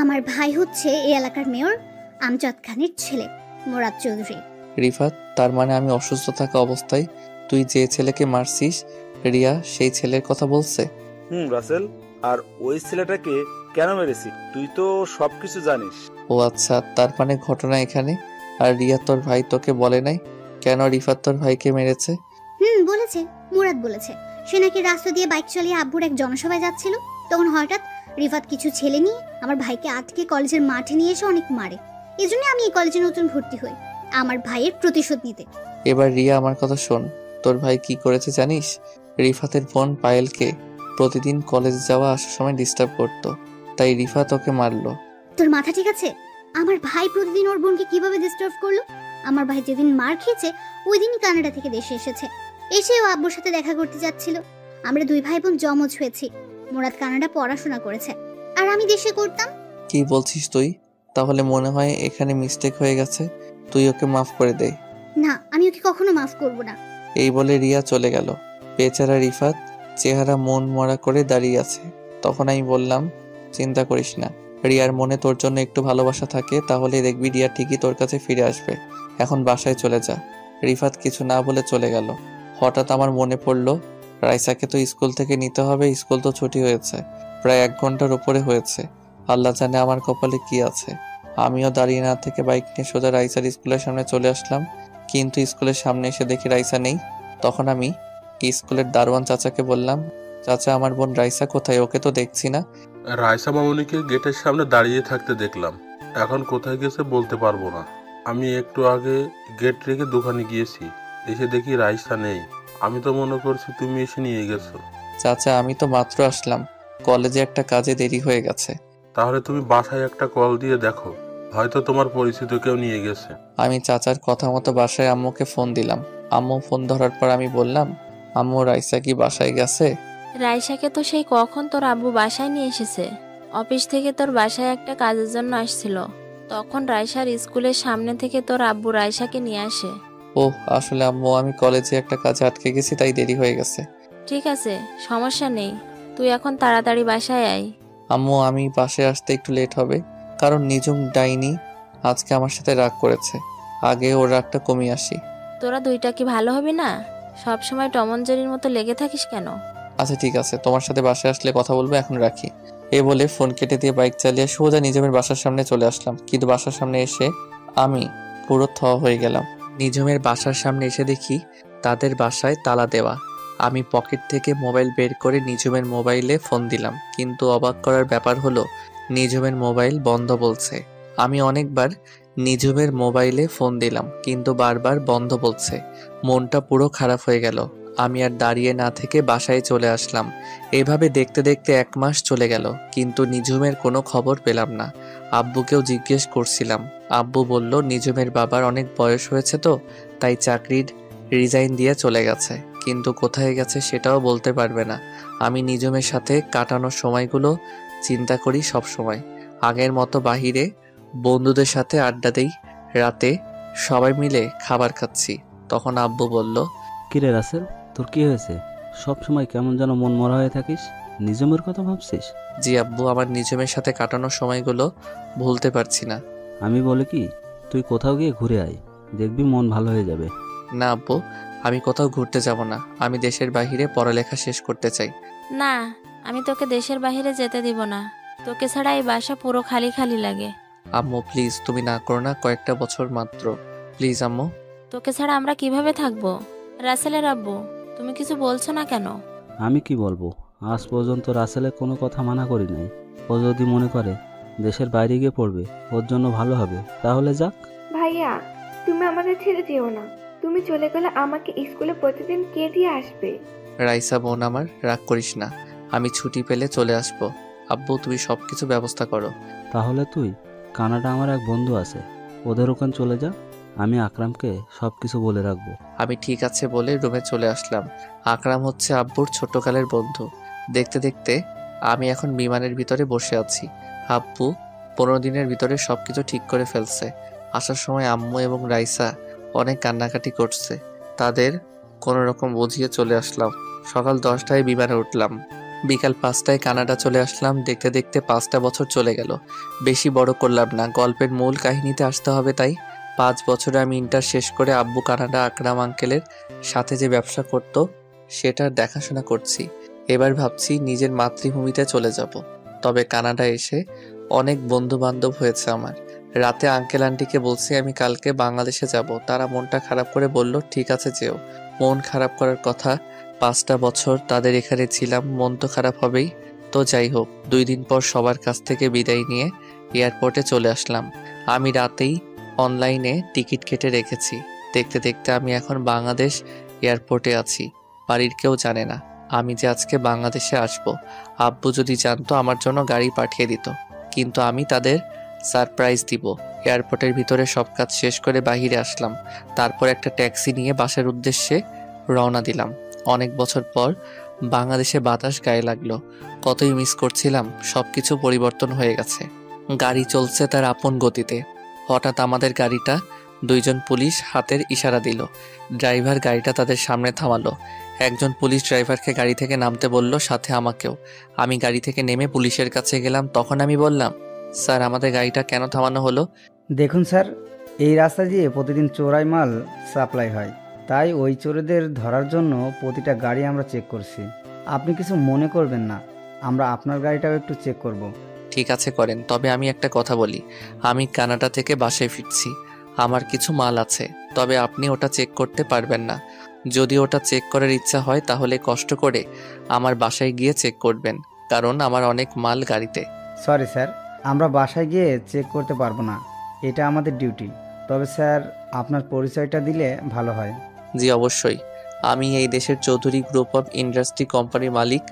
আমার ভাই হচ্ছে এই এলাকার মেয়র আমজাদ খানের ছেলে, মুরাদ চৌধুরী। রিফাত, তার মানে আমি অসুস্থ থাকা অবস্থায় তুই যে ছেলেকে মারছিস, রিয়া সেই ছেলের কথা বলছে? রাসেল, আর ওই ছেলেটাকে কেন মেরেছি তুই তো সবকিছু জানিস। ও আচ্ছা, তার মানে ঘটনা এখানে। আর রিয়া তোর ভাই তোকে বলে নাই কেন রিফাত তোর ভাইকে মেরেছে? বলেছে, মুরাদ বলেছে। সে নাকি রাস্তা দিয়ে বাইক চালিয়ে আব্বুর এক জনসভায় যাচ্ছিল, তখন হঠাৎ রিফাত কিছু ছেলে নিয়ে আমার ভাইকে আটকে কলেজের মাঠে নিয়ে এসে অনেক মারে। এই জন্য আমি এই কলেজে নতুন ভর্তি হই, আমার ভাইয়ের প্রতিশোধ নিতে। এবার রিয়া আমার কথা শোন, তোর ভাই কি করেছে জানিস? রিফাতের বোন পায়েলকে প্রতিদিন কলেজ যাওয়া আসার সময় ডিস্টার্ব করতো, তাই রিফাত ওকে মারলো। তোর মাথা ঠিক আছে? আমার ভাই প্রতিদিন ওর বোনকে কিভাবে ডিস্টার্ব করলো? আমার ভাই যেদিন মার খেয়েছে ওই দিনই কানাডা থেকে দেশে এসেছে, এসেও আব্বুর সাথে দেখা করতে যাচ্ছিল। আমরা দুই ভাই বোন জমজ হয়েছি। মুরাদ কানাডা পড়াশোনা করেছে আর আমি দেশে করতাম। কি বলছিস তুই? তাহলে মনে হয় এখানে মিস্টেক হয়ে গেছে, তুই ওকে মাফ করে দে। না, আমি ওকে কখনো মাফ করব না। এই বলে রিয়া চলে গেল। বেচারা রিফাত চেহারা মন মরা করে দাঁড়িয়ে আছে। তখন আমি বললাম, চিন্তা করিস না, রিয়ার মনে তোর জন্য একটু ভালোবাসা থাকে, তাহলে দেখবি রিয়া ঠিকই তোর কাছে ফিরে আসবে। এখন বাসায় চলে যা। রিফাত কিছু না বলে চলে গেল। হঠাৎ আমার মনে পড়লো, রাইসাকে তো স্কুল থেকে নিতে হবে, স্কুল তো ছুটি হয়েছে, প্রায় 1 ঘন্টার উপরে হয়েছে। আল্লাহ জানে আমার কপালে কি আছে। আমিও দাঁড়িয়ে না থেকে বাইক নিয়ে সোজা রাইসার স্কুলের সামনে চলে আসলাম, কিন্তু স্কুলের সামনে এসে দেখি রাইসা নেই। তখন আমি স্কুলের দারোয়ান চাচাকে বললাম, চাচা আমার বোন রাইসা কোথায়? ওকে তো দেখছি না। রাইসা মামুনিকে গেটের সামনে দাঁড়িয়ে থাকতে দেখলাম, এখন কোথায় গেছে বলতে পারবো না। আমি একটু আগে গেট রেখে দোকানে গিয়েছি, এসে দেখি রাইসা নেই। আমি তো মনে করছি তুমি এসে নিয়ে গেছো। চাচা আমি তো মাত্র আসলাম, কলেজে একটা কাজে দেরি হয়ে গেছে। তাহলে তুমি বাসায় একটা কল দিয়ে দেখো, হয়তো তোমার পরিচিত কেউ নিয়ে গেছে। আমি চাচার কথা মতো বাসায় আম্মুকে ফোন দিলাম। আম্মু ফোন ধরার পর আমি বললাম, আম্মু রাইসা কি বাসায় গেছে? রাইসাকে তো সেই কখন তোর আব্বু বাসায় নিয়ে এসেছে। অফিস থেকে তোর বাসায় একটা কাজের জন্য আসছিল, তখন রাইসার স্কুলের সামনে থেকে তোর আব্বু রাইসাকে নিয়ে আসে। ওহ আসলে আম্মু আমি কলেজে একটা কাজে আটকে গেছি, তাই দেরি হয়ে গেছে। ঠিক আছে, সমস্যা নেই, তুই এখন তাড়াতাড়ি বাসায় আয়। আম্মু আমি বাসায় আসতে একটু লেট হবে, কারণ নিজুম ডাইনি আজকে আমার সাথে রাগ করেছে। আগে ওর রাগটা কমিয়ে আসি। তোরা দুইটা কি ভালো হবি না? সব সময় টম অ্যান্ড জেরির মতো লেগে থাকিস কেন? আচ্ছা ঠিক আছে, তোমার সাথে বাসায় আসলে কথা বলবো, এখন রাখি। এ বলে ফোন কেটে দিয়ে বাইক চালিয়ে সোজা নিজমের বাসার সামনে চলে আসলাম। কিন্তু বাসার সামনে এসে আমি পুরো হয়ে গেলাম। নিজমের বাসার সামনে এসে দেখি তাদের বাসায় তালা দেওয়া। আমি পকেট থেকে মোবাইল বের করে নিজমের মোবাইলে ফোন দিলাম, কিন্তু অবাক করার ব্যাপার হলো নিজমের মোবাইল বন্ধ বলছে। আমি অনেকবার নিজমের মোবাইলে ফোন দিলাম, কিন্তু বারবার বন্ধ বলছে। মনটা পুরো খারাপ হয়ে গেল। আমি আর দাঁড়িয়ে না থেকে বাসায় চলে আসলাম। এভাবে দেখতে দেখতে 1 মাস চলে গেল, কিন্তু নিজুমের কোনো খবর পেলাম না। আব্বুকেও জিজ্ঞেস করছিলাম, আব্বু বলল নিজুমের বাবার অনেক বয়স হয়েছে তো, তাই চাকরির রিজাইন দিয়ে চলে গেছে, কিন্তু কোথায় গেছে সেটাও বলতে পারবে না। আমি নিজুমের সাথে কাটানোর সময়গুলো চিন্তা করি সব সময়। আগের মতো বাহিরে বন্ধুদের সাথে আড্ডা দেই, রাতে সবাই মিলে খাবার খাচ্ছি। তখন আব্বু বলল, কিরে রাসেল, তোর কি হয়েছে? সব সময় কেমন যেন মন মরা হয়ে থাকিস, নিজমের কথা ভাবছিস? জি আব্বু, আমার নিজমের সাথে কাটানোর সময়গুলো ভুলতে পারছি না। আমি বলি কি, তুই কোথাও গিয়ে ঘুরে আয়, দেখবি মন ভালো হয়ে যাবে। না আব্বু, আমি কোথাও ঘুরতে যাব না, আমি দেশের বাইরে পড়ালেখা শেষ করতে চাই। না, আমি তোকে দেশের বাইরে যেতে দিব না, তোকে ছাড়া এই বাসা পুরো খালি খালি লাগে। আম্মু প্লিজ, তুমি না করো না, কয়েকটা বছর মাত্র, প্লিজ আম্মু। তোকে ছাড়া আমরা কিভাবে থাকবো? রাসেলের আব্বু, তুমি কিছু বলছো না কেন? আমি কি বলবো, আজ পর্যন্ত রাসেলের কোনো কথা মানা করি নাই। ও যদি মনে করে দেশের বাইরে গিয়ে পড়বে ওর জন্য ভালো হবে, তাহলে যাক। ভাইয়া, তুমি আমাদের ছেড়ে যেও না। তুমি চলে গেলে আমাকে স্কুলে প্রতিদিন কে দিয়ে আসবে? রাইসা বোন আমার, রাগ করিস না, আমি ছুটি পেলে চলে আসবো। আব্বু তুমি সবকিছু ব্যবস্থা করো। তাহলে তুই কানাডা আমার এক বন্ধু আছে, ওদের ওখানে চলে যা, আমি আকরামকে সব কিছু বলে রাখবো। আমি ঠিক আছে বলে রুমে চলে আসলাম। আকরাম হচ্ছে আব্বুর ছোটকালের বন্ধু। দেখতে দেখতে আমি এখন বিমানের ভিতরে বসে আছি। আব্বু 15 দিনের ভিতরে সবকিছু ঠিক করে ফেলছে। আসার সময় আম্মু এবং রাইসা অনেক কান্নাকাটি করছে, তাদের কোনো রকম বুঝিয়ে চলে আসলাম। সকাল 10টায় বিমানে উঠলাম। বিকাল 5টায় কানাডা চলে আসলাম। দেখতে দেখতে 5টা বছর চলে গেল। বেশি বড় করলাম না, গল্পের মূল কাহিনীতে আসতে হবে তাই। 5 বছরে আমি ইন্টার শেষ করে আব্বু কানাডা আকরাম আঙ্কেলের সাথে যে ব্যবসা করত সেটার দেখাশোনা করছি। এবার ভাবছি নিজের মাতৃভূমিতে চলে যাব। তবে কানাডা এসে অনেক বন্ধু বান্ধব হয়েছে আমার। রাতে আঙ্কেল আন্টিকে বলছি আমি কালকে বাংলাদেশে যাব। তারা মনটা খারাপ করে বলল ঠিক আছে যেও। মন খারাপ করার কথা, 5টা বছর তাদের এখানে ছিলাম, মন তো খারাপ হবেই। তো যাই হোক, 2 দিন পর সবার কাছ থেকে বিদায় নিয়ে এয়ারপোর্টে চলে আসলাম। আমি রাতেই অনলাইনে টিকিট কেটে রেখেছি। দেখতে দেখতে আমি এখন বাংলাদেশ এয়ারপোর্টে আছি। বাড়ির কেউ জানে না আমি যে আজকে বাংলাদেশে আসব। আব্বু যদি জানতো আমার জন্য গাড়ি পাঠিয়ে দিত, কিন্তু আমি তাদের সারপ্রাইজ দিব। এয়ারপোর্টের ভিতরে সব কাজ শেষ করে বাহিরে আসলাম। তারপর একটা ট্যাক্সি নিয়ে বাসার উদ্দেশ্যে রওনা দিলাম। অনেক বছর পর বাংলাদেশে বাতাস গায়ে লাগলো। কতই মিস করছিলাম, সবকিছু পরিবর্তন হয়ে গেছে। গাড়ি চলছে তার আপন গতিতে। হঠাৎ আমাদের গাড়িটা 2 জন পুলিশ হাতের ইশারা দিল। ড্রাইভার গাড়িটা তাদের সামনে থামালো। একজন পুলিশ ড্রাইভারকে গাড়ি থেকে নামতে বলল, সাথে আমাকেও। আমি গাড়ি থেকে নেমে পুলিশের কাছে গেলাম। তখন আমি বললাম, স্যার আমাদের গাড়িটা কেন থামানো হলো? দেখুন স্যার, এই রাস্তা দিয়ে প্রতিদিন চোরাই মাল সাপ্লাই হয়, তাই ওই চোরেদের ধরার জন্য প্রতিটা গাড়ি আমরা চেক করছি। আপনি কিছু মনে করবেন না, আমরা আপনার গাড়িটাও একটু চেক করব। ঠিক আছে করেন, তবে আমি একটা কথা বলি। আমি কানাডা থেকে বাসায় ফিরছি। আমার কিছু মাল আছে, তবে আপনি ওটা চেক করতে পারবেন না। যদি ওটা চেক করার ইচ্ছা হয় তাহলে কষ্ট করে আমার বাসায় গিয়ে চেক করবেন, কারণ আমার অনেক মাল গাড়িতে। সরি স্যার, আমরা বাসায় গিয়ে চেক করতে পারবো না, এটা আমাদের ডিউটি। তবে স্যার আপনার পরিচয়টা দিলে ভালো হয়। জি অবশ্যই, আমি এই দেশের চৌধুরী গ্রুপ অফ ইন্ডাস্ট্রি কোম্পানির মালিক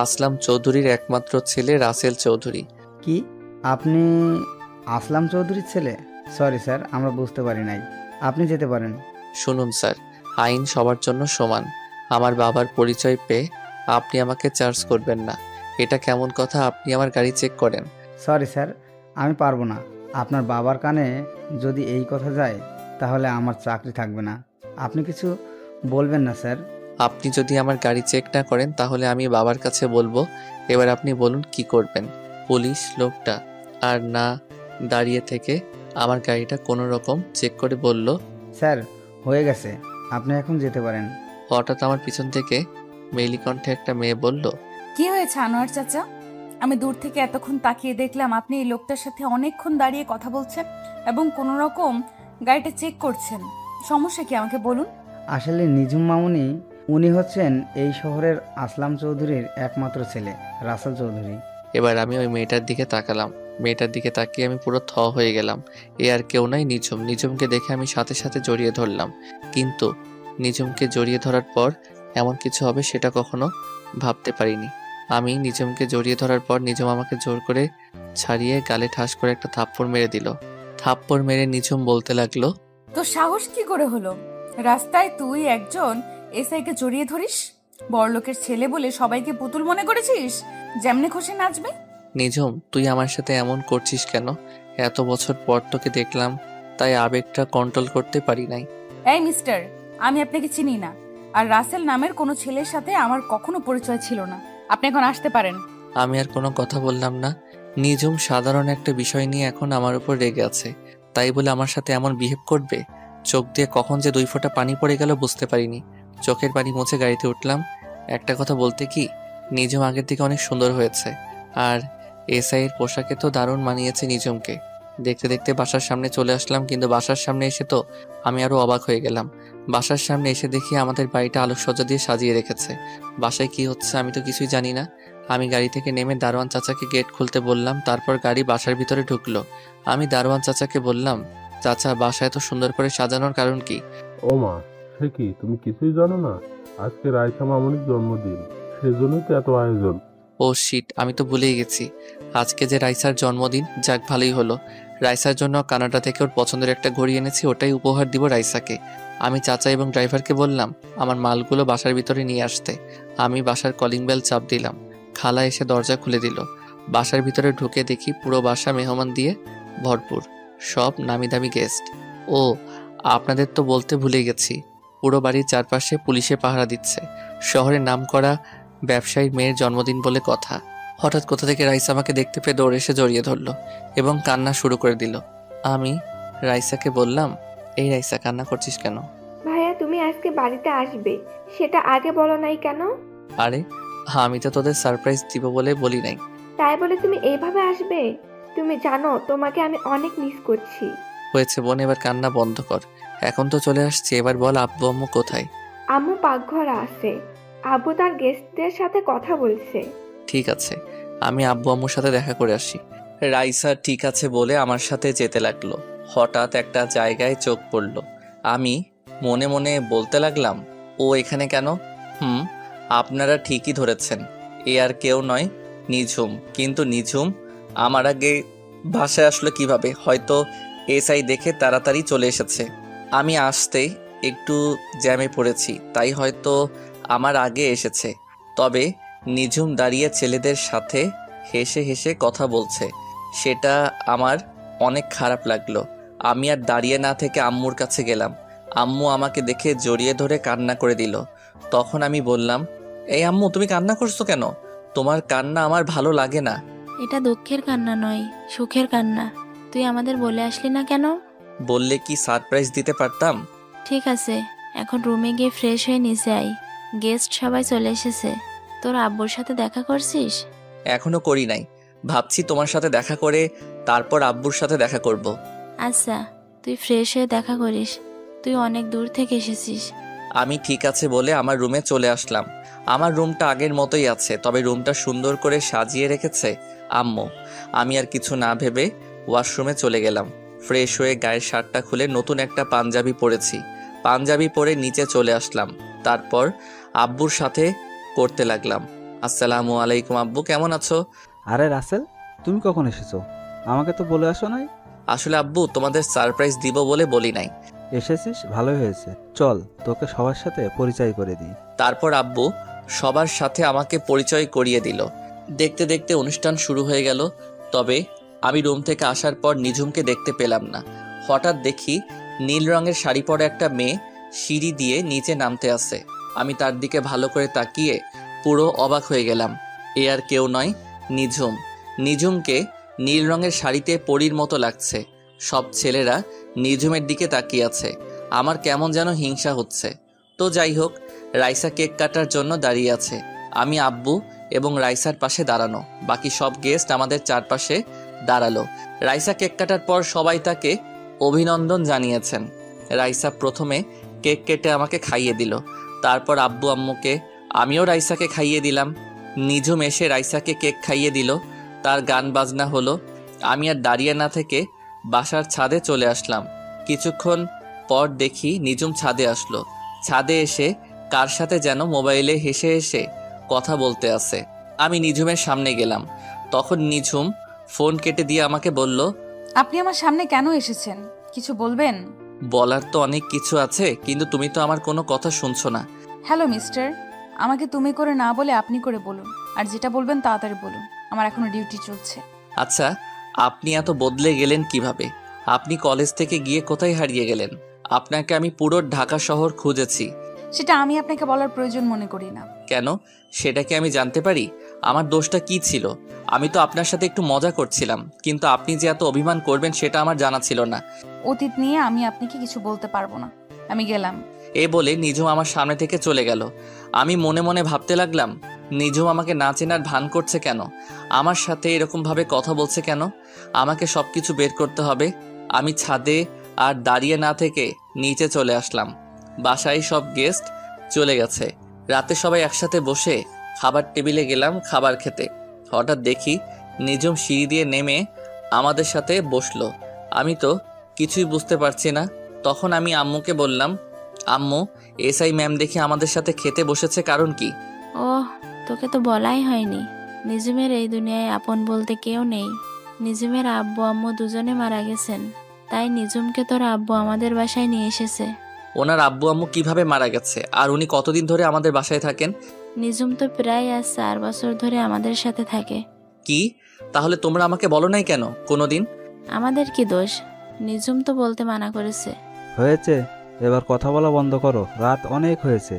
আসলাম চৌধুরীর একমাত্র ছেলে রাসেল চৌধুরী। কি আপনি আসলাম চৌধুরীর ছেলে? সরি স্যার, আমরা বুঝতে পারি নাই। আপনি যেতে পারেন। শুনুন স্যার, আইন সবার জন্য সমান। আমার বাবার পরিচয় পেয়ে আপনি আমাকে চার্জ করবেন না। এটা কেমন কথা আপনি আমার গাড়ি চেক করেন? সরি স্যার, আমি পারবো না। আপনার বাবার কানে যদি এই কথা যায় তাহলে আমার চাকরি থাকবে না। আপনি কিছু বলবেন না স্যার? আপনি যদি আমার গাড়ি চেক না করেন তাহলে আমি বাবার কাছে বলবো। এবার আপনি বলুন কি করবেন? পুলিশ লোকটা আর না দাঁড়িয়ে থেকে আমার গাড়িটা কোনো রকম চেক করে বলল, স্যার হয়ে গেছে, আপনি এখন যেতে পারেন। হঠাৎ আমার পিছন থেকে মেইলি কণ্ঠে একটা মেয়ে বলল, কি হয়েছে আনোয়ার চাচা? আমি দূর থেকে এতক্ষণ তাকিয়ে দেখলাম আপনি এই লোকটার সাথে অনেকক্ষণ দাঁড়িয়ে কথা বলছেন এবং কোনো রকম গাড়িটা চেক করছেন। সমস্যা কি আমাকে বলুন। আসলে নিঝুম মামুনি, উনি হচ্ছেন এই শহরের আসলাম চৌধুরীর একমাত্র ছেলে রাসেল চৌধুরী। এবার আমি ওই মেয়েটার দিকে তাকালাম। মেয়েটার দিকে তাকিয়ে আমি পুরো থ হয়ে গেলাম। এ আর কেউ নাই, নিঝুম। নিঝুমকে দেখে আমি সাথে সাথে জড়িয়ে ধরলাম। কিন্তু নিঝুমকে জড়িয়ে ধরার পর এমন কিছু হবে সেটা কখনো ভাবতে পারিনি। আমি নিঝুমকে জড়িয়ে ধরার পর নিঝুম আমাকে জোর করে ছাড়িয়ে গালে ঠাস করে একটা থাপ্পড় মেরে দিল। থাপ্পড় মেরে নিঝুম বলতে লাগলো, তো সাহস কি করে হলো? রাস্তায় তুই একজন এসআইকে জড়িয়ে ধরিস? বড়লোকের ছেলে বলে সবাইকে পুতুল মনে করেছিস, যেমনে খুশি নাচবে? নিঝুম তুই আমার সাথে এমন করছিস কেন? এত বছর পর তোকে দেখলাম, তাই আবেগটা কন্ট্রোল করতে পারি নাই। এই মিস্টার, আমি আপনাকে চিনি না, আর রাসেল নামের কোনো ছেলের সাথে আমার কখনো পরিচয় ছিল না। আপনি এখন আসতে পারেন। আমি আর কোনো কথা বললাম না। নিঝুম সাধারণ একটা বিষয় নিয়ে এখন আমার উপর রেগে আছে, তাই বলে আমার সাথে এমন বিহেভ করবে? চোখ দিয়ে কখন যে 2 ফোঁটা পানি পড়ে গেল বুঝতে পারিনি। চোখের পানি মুছে গাড়িতে উঠলাম। একটা কথা বলতে কি, নিঝুম আগের থেকে অনেক সুন্দর হয়েছে, আর এসআই এর পোশাকে তো দারুণ মানিয়েছে নিঝুমকে। দেখতে দেখতে বাসার সামনে চলে আসলাম, কিন্তু বাসার সামনে এসে তো আমি আরো অবাক হয়ে গেলাম। বাসার সামনে এসে দেখি আমাদের বাড়িটা আলোকসজ্জা দিয়ে সাজিয়ে রেখেছে। বাসায় কি হচ্ছে আমি তো কিছুই জানি না। আমি গাড়ি থেকে নেমে দারোয়ান চাচাকে গেট খুলতে বললাম। তারপর গাড়ি বাসার ভিতরে ঢুকলো। আমি দারোয়ান চাচাকে বললাম, চাচা বাসা এত সুন্দর করে সাজানোর কারণ কি? ও মা, সে কি তুমি কিছুই জানো না? আজকে রাইসা মামুনির জন্মদিন, সেজন্যই তো এত আয়োজন। ও শিট, আমি তো ভুলেই গেছি আজকে যে রাইসার জন্মদিন। যাক ভালোই হলো, রাইসার জন্য কানাডা থেকে ওর পছন্দের একটা ঘড়ি এনেছি, ওটাই উপহার দিব রাইসাকে। আমি চাচা এবং ড্রাইভারকে বললাম আমার মালগুলো বাসার ভিতরে নিয়ে আসতে। আমি বাসার কলিং বেল চাপ দিলাম। খালা এসে দরজা খুলে দিল। বাসার ভিতরে ঢুকে দেখি পুরো বাসা মেহমান দিয়ে ভরপুর, সব নামি দামি গেস্ট। ও আপনাদের তো বলতে ভুলে গেছি, পুরো বাড়ির চারপাশে পুলিশে পাহারা দিচ্ছে। শহরের নামকরা ব্যবসায়ীর মেয়ের জন্মদিন বলে কথা। হঠাৎ কোথা থেকে রাইসা আমাকে দেখতে পেয়ে দৌড়ে এসে জড়িয়ে ধরলো এবং কান্না শুরু করে দিল। আমি রাইসাকে বললাম, এই রাইসা, কান্না করছিস কেন? ভাইয়া তুমি আজকে বাড়িতে আসবে, সেটা আগে বলো নাই কেন? আরে আমি তো তোদের সারপ্রাইজ দিব বলে বলি নাই। তাই বলে তুমি এইভাবে আসবে? তুমি জানো তোমাকে আমি অনেক মিস করছি। হয়েছে বোন, এবার কান্না বন্ধ কর। এখন তো চলে আসছে, এবার বল আব্বু আম্মু কোথায়? আম্মু পাকঘরে আছে, আব্বু তার গেস্টদের সাথে কথা বলছে। ঠিক আছে, আমি আব্বু আম্মুর সাথে দেখা করে আসি। রাইসা ঠিক আছে বলে আমার সাথে যেতে লাগলো। হঠাৎ একটা জায়গায় চোখ পড়ল। আমি মনে মনে বলতে লাগলাম, ও এখানে কেন? আপনারা ঠিকই ধরেছেন, এ আর কেউ নয়, নিঝুম। কিন্তু নিঝুম আমার আগে বাসায় আসলো কিভাবে? হয়তো এসআই দেখে তাড়াতাড়ি চলে এসেছে। আমি আসতেই একটু জ্যামে পড়েছি, তাই হয়তো আমার আগে এসেছে। তবে নিঝুম দাঁড়িয়ে ছেলেদের সাথে হেসে হেসে কথা বলছে, সেটা আমার অনেক খারাপ লাগলো। আমি আর দাঁড়িয়ে না থেকে আম্মুর কাছে গেলাম। আম্মু আমাকে দেখে জড়িয়ে ধরে কান্না করে দিল। তখন আমি বললাম, এই আম্মু, তুমি কান্না করছো কেন? তোমার কান্না আমার ভালো লাগে না। এটা দুঃখের কান্না নয়, সুখের কান্না। তুই আমাদের বলে আসলি না কেন? বললে কি সারপ্রাইজ দিতে পারতাম। ঠিক আছে, এখন রুমে গিয়ে ফ্রেশ হয়ে নিচে আই। গেস্ট সবাই চলে এসেছে। তোর আব্বুর সাথে দেখা করছিস? এখনো করি নাই, ভাবছি তোমার সাথে দেখা করে তারপর আব্বুর সাথে দেখা করব। আচ্ছা, তুই ফ্রেশ হয়ে দেখা করিস, তুই অনেক দূর থেকে এসেছিস। আমি ঠিক আছে বলে আমার রুমে চলে আসলাম। আমার রুমটা আগের মতোই আছে, তবে রুমটা সুন্দর করে সাজিয়ে রেখেছে আম্মু। আমি আর কিছু না ভেবে ওয়াশরুমে চলে গেলাম। ফ্রেশ হয়ে গায়ের শার্টটা খুলে নতুন একটা পাঞ্জাবি পরেছি। পাঞ্জাবি পরে নিচে চলে আসলাম। তারপর আব্বুর সাথে করতে লাগলাম, আসসালামু আলাইকুম আব্বু, কেমন আছো? আরে রাসেল, তুমি কখন এসেছো? আমাকে তো বলে আসো নাই। আসলে আব্বু, তোমাদের সারপ্রাইজ দিব বলে বলি নাই। এসেছিস, ভালোই হয়েছে। চল তোকে সবার সাথে পরিচয় করে দিই। তারপর আব্বু সবার সাথে আমাকে পরিচয় করিয়ে দিল। দেখতে দেখতে অনুষ্ঠান শুরু হয়ে গেল। তবে আমি রুম থেকে আসার পর নিঝুমকে দেখতে পেলাম না। হঠাৎ দেখি নীল রঙের শাড়ি পরা একটা মেয়ে সিঁড়ি দিয়ে নিচে নামতে আসে। আমি তার দিকে ভালো করে তাকিয়ে পুরো অবাক হয়ে গেলাম। এ আর কেউ নয়, নিঝুম। নিঝুমকে নীল রঙের শাড়িতে পরীর মতো লাগছে। সব ছেলেরা নিঝুমের দিকে তাকিয়ে আছে। আমার কেমন যেন হিংসা হচ্ছে। তো যাই হোক, রাইসা কেক কাটার জন্য দাঁড়িয়ে আছে। আমি আব্বু এবং রাইসার পাশে দাঁড়ানো। বাকি সব গেস্ট আমাদের চারপাশে দাঁড়ালো। রাইসা কেক কাটার পর সবাই তাকে অভিনন্দন জানিয়েছেন। রাইসা প্রথমে কেক কেটে আমাকে খাইয়ে দিল। তারপর আব্বু আম্মুকে, আমিও রাইসাকে খাইয়ে দিলাম। নিঝুম এসে রাইসাকে কেক খাইয়ে দিল। তার গান বাজনা হলো। আমি আর দাঁড়িয়ে না থেকে বাসার ছাদে চলে আসলাম। কিছুক্ষণ পর দেখি নিঝুম ছাদে আসলো। ছাদে এসে কার সাথে যেন মোবাইলে হেসে হেসে কথা বলতে আছে। আমি নিঝুমের সামনে গেলাম। তখন নিঝুম ফোন কেটে দিয়ে আমাকে বলল, আপনি আমার সামনে কেন এসেছেন? কিছু বলবেন? বলার তো অনেক কিছু আছে, কিন্তু তুমি তো আমার কোনো কথা শুনছো না। হ্যালো মিস্টার, আমাকে তুমি করে না বলে আপনি করে বলুন, আর যেটা বলবেন তাড়াতাড়ি বলুন, আমার এখনো ডিউটি চলছে। আচ্ছা, আপনি এত বদলে গেলেন কিভাবে? আপনি কলেজ থেকে গিয়ে কোথায় হারিয়ে গেলেন? আপনাকে আমি পুরো ঢাকা শহর খুঁজেছি। সেটা আমি আপনাকে বলার প্রয়োজন মনে করি না। কেন? সেটা কি আমি জানতে পারি? আমার দোষটা কি ছিল? আমি তো আপনার সাথে একটু মজা করছিলাম, কিন্তু আপনি যে এত অভিমান করবেন সেটা আমার জানা ছিল না। অতীত নিয়ে আমি আপনাকে কিছু বলতে পারবো না, আমি গেলাম। এ বলে নিঝুম আমার সামনে থেকে চলে গেল। আমি মনে মনে ভাবতে লাগলাম, নিঝুম আমাকে না চেনার ভান করছে কেন? আমার সাথে এরকমভাবে কথা বলছে কেন? আমাকে সব কিছু বের করতে হবে। আমি ছাদে আর দাঁড়িয়ে না থেকে নিচে চলে আসলাম। বাসায় সব গেস্ট চলে গেছে। রাতে সবাই একসাথে বসে খাবার টেবিলে গেলাম খাবার খেতে। হঠাৎ দেখি নিঝুম সিঁড়ি দিয়ে নেমে আমাদের সাথে বসলো। আমি তো কিছুই বুঝতে পারছি না। তখন আমি আম্মুকে বললাম, আম্মু, এসআই ম্যাম দেখি আমাদের সাথে খেতে বসেছে, কারণ কি? ওহ, তোকে তো বলাই হয়নি। নিঝুমের এই দুনিয়ায় আপন বলতে কেউ নেই। নিঝুমের আব্বু আম্মু দুজনে মারা গেছেন, তাই নিঝুমকে তোর আব্বু আমাদের বাসায় নিয়ে এসেছে। ওনার আব্বু আম্মু কিভাবে মারা গেছে? আর উনি কতদিন ধরে আমাদের বাসায় থাকেন? নিঝুম তো প্রায় আজ 4 বছর ধরে আমাদের সাথে থাকে। কি? তাহলে তোমরা আমাকে বলো নাই কেন কোনোদিন? আমাদের কি দোষ? নিঝুম তো বলতে মানা করেছে। হয়েছে, এবার কথা বলা বন্ধ করো। রাত অনেক হয়েছে,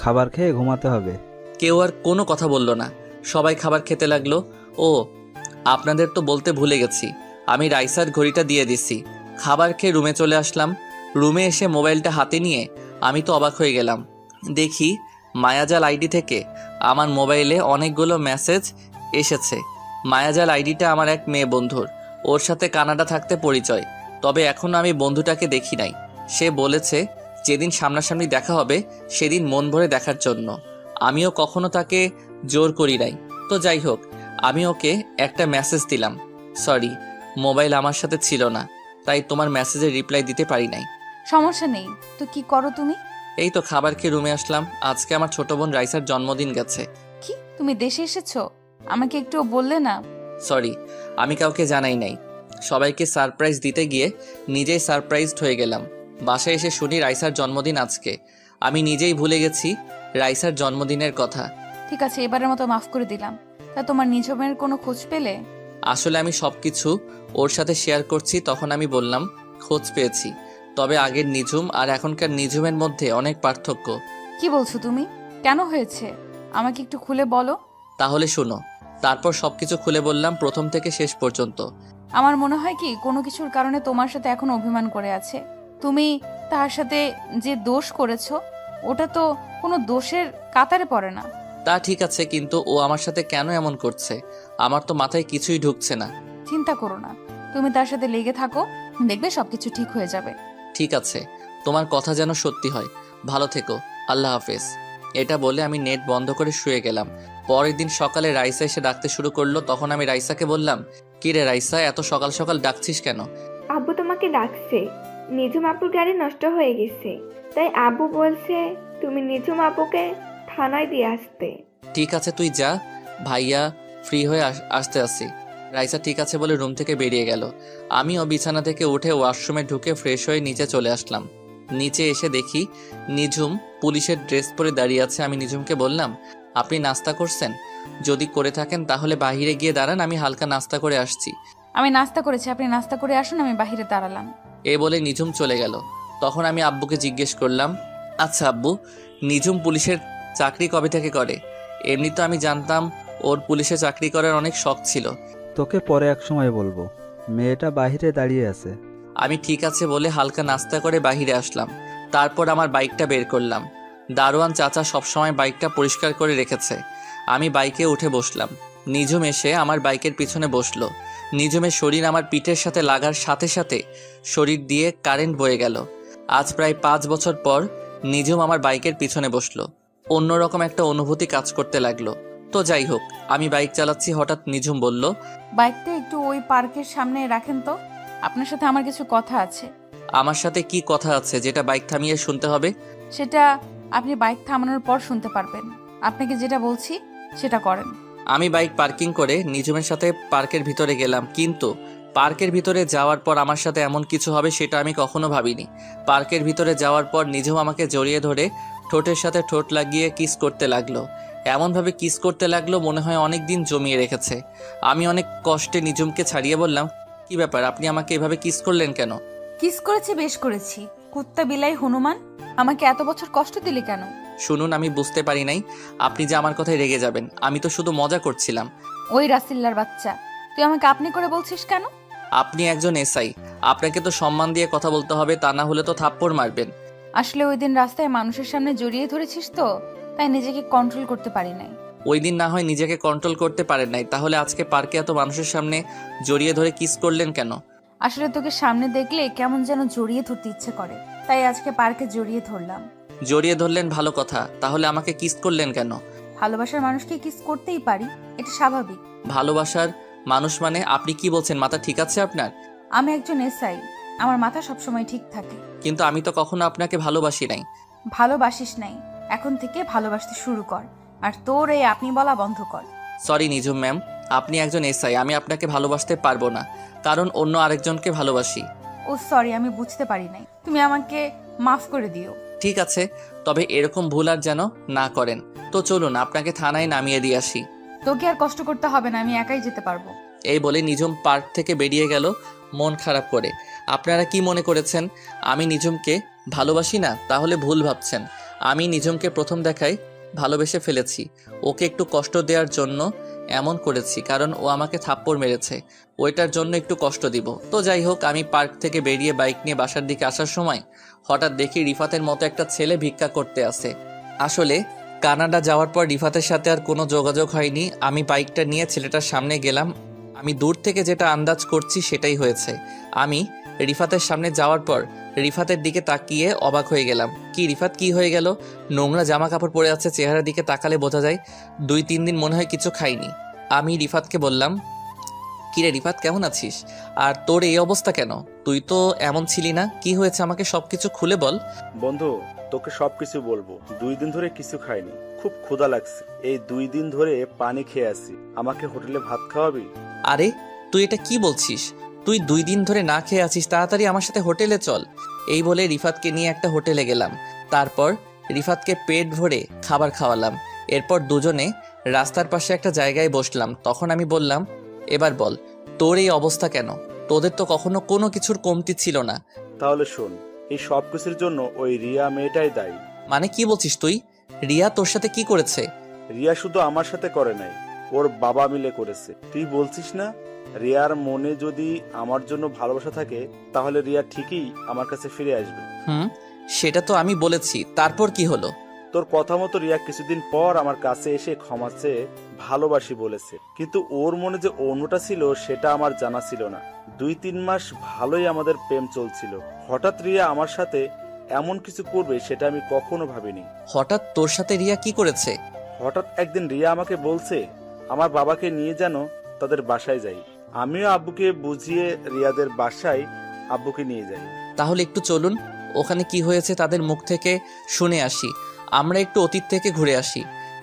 খাবার খেয়ে ঘুমাতে হবে। কেউ আর কোনো কথা বলল না, সবাই খাবার খেতে লাগলো। ও আপনাদের তো বলতে ভুলে গেছি, আমি রাইসার ঘড়িটা দিয়ে দিছি। খাবার খেয়ে রুমে চলে আসলাম। রুমে এসে মোবাইলটা হাতে নিয়ে আমি তো অবাক হয়ে গেলাম। দেখি মায়াজাল আইডি থেকে আমার মোবাইলে অনেকগুলো মেসেজ এসেছে। মায়াজাল আইডিটা আমার এক মেয়ে বন্ধুর, ওর সাথে কানাডা থাকতে পরিচয়, তবে এখনও আমি বন্ধুটাকে দেখি নাই। সে বলেছে যেদিন সামনাসামনি দেখা হবে সেদিন মন ভরে দেখার জন্য। আমিও কখনো তাকে জোর করি নাই। তো যাই হোক, আমি ওকে একটা মেসেজ দিলাম। সরি, মোবাইল আমার সাথে ছিল না, তাই তোমার মেসেজের রিপ্লাই দিতে পারি নাই। সমস্যা নেই, তো কি করো তুমি? এই তো খাবার খেয়ে রুমে আসলাম। আজকে আমার ছোট বোন রাইসার জন্মদিন গেছে। কি, তুমি দেশে এসেছো? আমাকে একটু বললে না? সরি, আমি কাউকে জানাই নাই। সবাইকে সারপ্রাইজ দিতে গিয়ে নিজেই সারপ্রাইজড হয়ে গেলাম। বাসায় এসে শুনি রাইসার জন্মদিন আজকে। আমি নিজেই ভুলে গেছি রাইসার জন্মদিনের কথা। ঠিক আছে, এবারের মতো মাফ করে দিলাম। তা তোমার নিঝুমের কোনো খোঁজ পেলে? আসলে আমি সবকিছু ওর সাথে শেয়ার করছি, তখন আমি বললাম খোঁজ পেয়েছি, তবে আগের নিঝুম আর এখনকার নিঝুমের মধ্যে অনেক পার্থক্য। কি বলছো তুমি? কেন হয়েছে আমাকে একটু খুলে বলো। তাহলে শোনো। তারপর সবকিছু খুলে বললাম, প্রথম থেকে শেষ পর্যন্ত। আমার মনে হয় কি কোনো কিছুর কারণে তোমার সাথে এখন অভিমান করে আছে। তুমি তার সাথে যে দোষ করেছো ওটা তো কোনো দোষের কাতারে পড়ে না। তা ঠিক আছে, কিন্তু ও আমার সাথে কেন এমন করছে আমার তো মাথায় কিছুই ঢুকছে না। চিন্তা করো না, তুমি তার সাথে লেগে থাকো, দেখবে সবকিছু ঠিক হয়ে যাবে। ঠিক আছে, তোমার কথা যেন সত্যি হয়। ভালো থেকো, আল্লাহ হাফেজ। এটা বলে আমি নেট বন্ধ করে শুয়ে গেলাম। পরের দিন সকালে রাইসা এসে ডাকতে শুরু করলো। তখন আমি রাইসাকে বললাম, কি রে রাইসা, এত সকাল সকাল ডাকছিস কেন? আব্বু তোমাকে ডাকছে, নিঝুম আপুর গাড়ি নষ্ট হয়ে গেছে, তাই আব্বু বলছে তুমি নিঝুম আপুকে থানায় দিয়ে আসতে। ঠিক আছে, তুই যা, ভাইয়া ফ্রি হয়ে আসতে আসি। রাইসা ঠিক আছে বলে রুম থেকে বেরিয়ে গেল। আমিও বিছানা থেকে উঠে ওয়াশরুমে ঢুকে ফ্রেশ হয়ে নিচে চলে আসলাম। নিচে এসে দেখি নিঝুম পুলিশের ড্রেস পরে দাঁড়িয়ে আছে। আমি নিঝুমকে বললাম, আপনি নাস্তা করছেন? যদি করে থাকেন তাহলে বাহিরে গিয়ে দাঁড়ান, আমি হালকা নাস্তা করে আসছি। আমি নাস্তা করেছি, আপনি নাস্তা করে আসুন, আমি বাহিরে দাঁড়ালাম। এ বলে নিঝুম চলে গেল। তখন আমি আব্বুকে জিজ্ঞেস করলাম, আচ্ছা আব্বু, নিঝুম পুলিশের চাকরি কবে থেকে করে? এমনি তো আমি জানতাম ওর পুলিশে চাকরি করার অনেক শখ ছিল। তোকে পরে এক সময় বলবো। মেয়েটা বাইরে দাঁড়িয়ে আছে। আমি ঠিক আছে বলে হালকা নাস্তা করে বাহিরে আসলাম। তারপর আমার বাইকটা বের করলাম। দারোয়ান চাচা সবসময় বাইকটা পরিষ্কার করে রেখেছে। আমি বাইকে উঠে বসলাম। নিঝুম এসে আমার বাইকের পিছনে বসলো। নিঝুমের শরীর আমার পিঠের সাথে লাগার সাথে সাথে শরীর দিয়ে কারেন্ট বয়ে গেল। আজ প্রায় 5 বছর পর নিঝুম আমার বাইকের পিছনে বসলো। অন্যরকম একটা অনুভূতি কাজ করতে লাগলো। তো যাই হোক, আমি বাইক চালাচ্ছি, হঠাৎ নিঝুম বলল, বাইকটা একটু ওই পার্কের সামনে রাখেন তো, আপনার সাথে আমার কিছু কথা আছে। আমার সাথে কি কথা আছে যেটা বাইক থামিয়ে শুনতে হবে? সেটা আপনি বাইক থামানোর পর শুনতে পারবেন। আপনাকে যেটা বলছি সেটা করেন। আমি বাইক পার্কিং করে নিঝুমের সাথে পার্কের ভিতরে গেলাম, কিন্তু পার্কের ভিতরে যাওয়ার পর আমার সাথে এমন কিছু হবে সেটা আমি কখনো ভাবিনি। পার্কের ভিতরে যাওয়ার পর নিঝুম আমাকে জড়িয়ে ধরে ঠোঁটের সাথে ঠোঁট লাগিয়ে কিস করতে লাগলো। এমনভাবে কিস করতে লাগলো মনে হয় অনেক দিন জমিয়ে রেখেছে। আমি অনেক কষ্টে নিঝুমকে ছাড়িয়ে বললাম, কি ব্যাপার, আপনি আমাকে এভাবে কিস করলেন কেন? কিস করেছি, বেশ করেছি। কুত্তা বিলাই হনুমান, আমাকে এত বছর কষ্ট দিলে কেন? শুনুন, আমি বুঝতে পারি নাই আপনি যে আমার কথায় রেগে যাবেন। আমি তো শুধু মজা করছিলাম। ওই রাসিল্লার বাচ্চা, তুই আমাকে আপনি করে বলছিস কেন? আপনি একজন এসআই, আপনাকে তো সম্মান দিয়ে কথা বলতে হবে, তা না হলে তো থাপ্পড় মারবেন। আসলে ওই দিন রাস্তায় মানুষের সামনে জড়িয়ে ধরেছিস তো, তাই নিজেকে কন্ট্রোল করতে পারি নাই। ওই দিন না হয় নিজেকে কন্ট্রোল করতে পারেন নাই, তাহলে আজকে পার্কে এত মানুষের সামনে জড়িয়ে ধরে কিস করলেন কেন? আসলে তোকে সামনে দেখলে কেমন যেন জড়িয়ে ধরতে ইচ্ছে করে, তাই আজকে পার্কে জড়িয়ে ধরলাম। জড়িয়ে ধরলেন ভালো কথা, তাহলে আমাকে কিস করলেন কেন? ভালোবাসার মানুষকে কিস করতেই পারি, এটা স্বাভাবিক। ভালোবাসার মানুষ মানে? আপনি কি বলছেন, মাথা ঠিক আছে আপনার? আমি একজন এসআই, আমার মাথা সবসময় ঠিক থাকে। কিন্তু আমি তো কখনো আপনাকে ভালোবাসি নাই। ভালোবাসিস নাই, এখন থেকে ভালোবাসতে শুরু কর, আর তোর এই আপনি বলা বন্ধ কর। সরি নিঝুম ম্যাম, আপনি একজন এসআই, আমি আপনাকে ভালোবাসতে পারবো না, কারণ অন্য আরেকজনকে ভালোবাসি। ও সরি, আমি বুঝতে পারি নাই, তুমি আমাকে মাফ করে দিও। ঠিক আছে, তবে এরকম ভুল আর যেন না করেন। তো চলুন আপনাকে থানায় নামিয়ে দিয়ে আসি। তোকে আর কষ্ট করতে হবে না, আমি একাই যেতে পারবো। এই বলে নিঝুম পার্ক থেকে বেরিয়ে গেল মন খারাপ করে। আপনারা কি মনে করেছেন আমি নিঝুমকে ভালোবাসি না? তাহলে ভুল ভাবছেন। আমি নিঝুমকে প্রথম দেখায় ভালোবেসে ফেলেছি। ওকে একটু কষ্ট দেওয়ার জন্য এমন করেছি, কারণ ও আমাকে থাপ্পড় মেরেছে, ওইটার জন্য একটু কষ্ট দিব। তো যাই হোক, আমি পার্ক থেকে বেরিয়ে বাইক নিয়ে বাসার দিকে আসার সময় হঠাৎ দেখি রিফাতের মতো একটা ছেলে ভিক্ষা করতে আসে। আসলে কানাডা যাওয়ার পর রিফাতের সাথে আর কোনো যোগাযোগ হয়নি। আমি বাইকটা নিয়ে ছেলেটার সামনে গেলাম। আমি দূর থেকে যেটা আন্দাজ করছি সেটাই হয়েছে। আমি রিফাতের সামনে যাওয়ার পর রিফাতের দিকে তাকিয়ে অবাক হয়ে গেলাম। কি রিফাত, কি হয়ে গেল? নোংরা জামা কাপড় পরে আছে, চেহারার দিকে তাকালে বোঝা যায় 2-3 দিন মনে হয় কিছু খাইনি। আমি রিফাতকে বললাম, কিরে রিফাত, কেমন আছিস? আর তোর এই অবস্থা কেন? তুই তো এমন ছিলি না, কি হয়েছে আমাকে সবকিছু খুলে বল। বন্ধু, তোকে সবকিছু বলবো। 2 দিন ধরে কিছু খাইনি, খুব ক্ষুধা লাগছে। এই 2 দিন ধরে পানি খেয়ে আছি। আমাকে হোটেলে ভাত খাওয়াবি? আরে তুই এটা কি বলছিস? তুই 2 দিন ধরে না খেয়ে আছিস, তাড়াতাড়ি আমার সাথে হোটেলে চল। এই বলে রিফাতকে নিয়ে একটা হোটেলে গেলাম। তারপর রিফাতকে পেট ভরে খাবার খাওয়ালাম। এরপর দুজনে রাস্তার পাশে একটা জায়গায় বসলাম। তখন আমি বললাম, এবার বল, তোর এই অবস্থা কেন? তোদের তো কখনো কোনো কিছুর কমতি ছিল না। তাহলে শোন, এই সব কিছুর জন্য ওই রিয়া মেয়েটাই দায়ী। মানে কি বলছিস তুই? রিয়া তোর সাথে কি করেছে? রিয়া শুধু আমার সাথে করে নাই, ওর বাবা মিলে করেছে। তুই বলছিস না, রিয়ার মনে যদি আমার জন্য ভালোবাসা থাকে তাহলে রিয়া ঠিকই আমার কাছে ফিরে আসবে। সেটা তো আমি বলেছি, তারপর কি হলো? তোর কথা মতো রিয়া কিছুদিন পর আমার কাছে এসে ক্ষমা চেয়ে ভালোবাসি বলেছে, কিন্তু ওর মনে যে অন্যটা ছিল সেটা আমার জানা ছিল না। 2-3 মাস ভালোই আমাদের প্রেম চলছিল। হঠাৎ রিয়া আমার সাথে এমন কিছু করবে সেটা আমি কখনো ভাবিনি। হঠাৎ তোর সাথে রিয়া কি করেছে? হঠাৎ একদিন রিয়া আমাকে বলছে আমার বাবাকে নিয়ে যেন তাদের বাসায় যাই। আমিও আব্বুকে বুঝিয়ে রিয়াদের বাসায় আব্বুকে নিয়ে যাই। তাহলে একটু চলুন, ওখানে কি হয়েছে তাদের মুখ থেকে শুনে আসি। আমরা একটু অতীত থেকে ঘুরে আসি।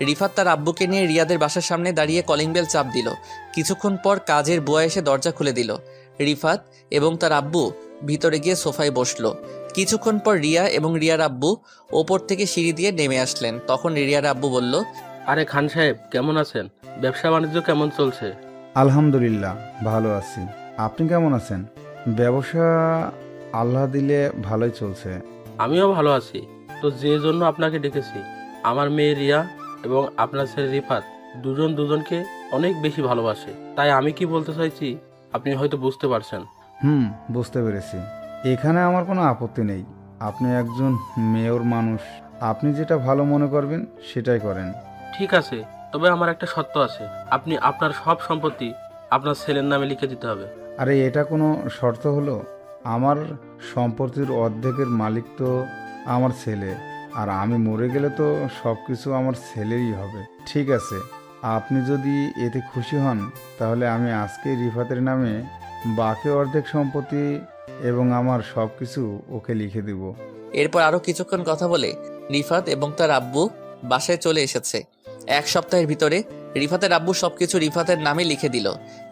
রিফাত তার আব্বুকে নিয়ে রিয়াদের বাসার সামনে দাঁড়িয়ে কলিং বেল চাপ দিল। কিছুক্ষণ পর কাজের বুয়া এসে দরজা খুলে দিল। রিফাত এবং তার আব্বু ভিতরে গিয়ে সোফায় বসলো। কিছুক্ষণ পর রিয়া এবং রিয়ার আব্বু ওপর থেকে সিঁড়ি দিয়ে নেমে আসলেন। তখন রিয়ার আব্বু বলল, আরে খান সাহেব, কেমন আছেন? ব্যবসা বাণিজ্য কেমন চলছে? আলহামদুলিল্লাহ, ভালো আছি। আপনি কেমন আছেন? ব্যবসা আল্লাহ দিলে ভালোই চলছে। আমিও ভালো আছি। তো যে জন্য আপনাকে ডেকেছি, আমার মেয়ে রিয়া এবং আপনার ছেলে রিফাত দুজন দুজনকে অনেক বেশি ভালোবাসে। তাই আমি কি বলতে চাইছি আপনি হয়তো বুঝতে পারছেন। বুঝতে পেরেছি। এখানে আমার কোনো আপত্তি নেই। আপনি একজন মেয়র মানুষ, আপনি যেটা ভালো মনে করবেন সেটাই করেন। ঠিক আছে, তবে আমার একটা শর্ত আছে। আপনি আপনার সব সম্পত্তি আপনার ছেলের নামে লিখে দিতে হবে। আরে এটা কোনো শর্ত হলো? আমার সম্পত্তির অর্ধেকের মালিক তো আমার ছেলে, আর আমি মরে গেলে তো সব কিছু আমার ছেলেরই হবে। ঠিক আছে, আপনি যদি এতে খুশি হন তাহলে আমি আজকে রিফাতের নামে বাকি অর্ধেক সম্পত্তি এবং আমার সব কিছু ওকে লিখে দেব। এরপর আরো কিছুক্ষণ কথা বলে রিফাত এবং তার আব্বু বাসায় চলে এসেছে। 1 সপ্তাহের ভিতরে রিফাতের আব্বু সবকিছু রিফাতের নামে লিখে দিল।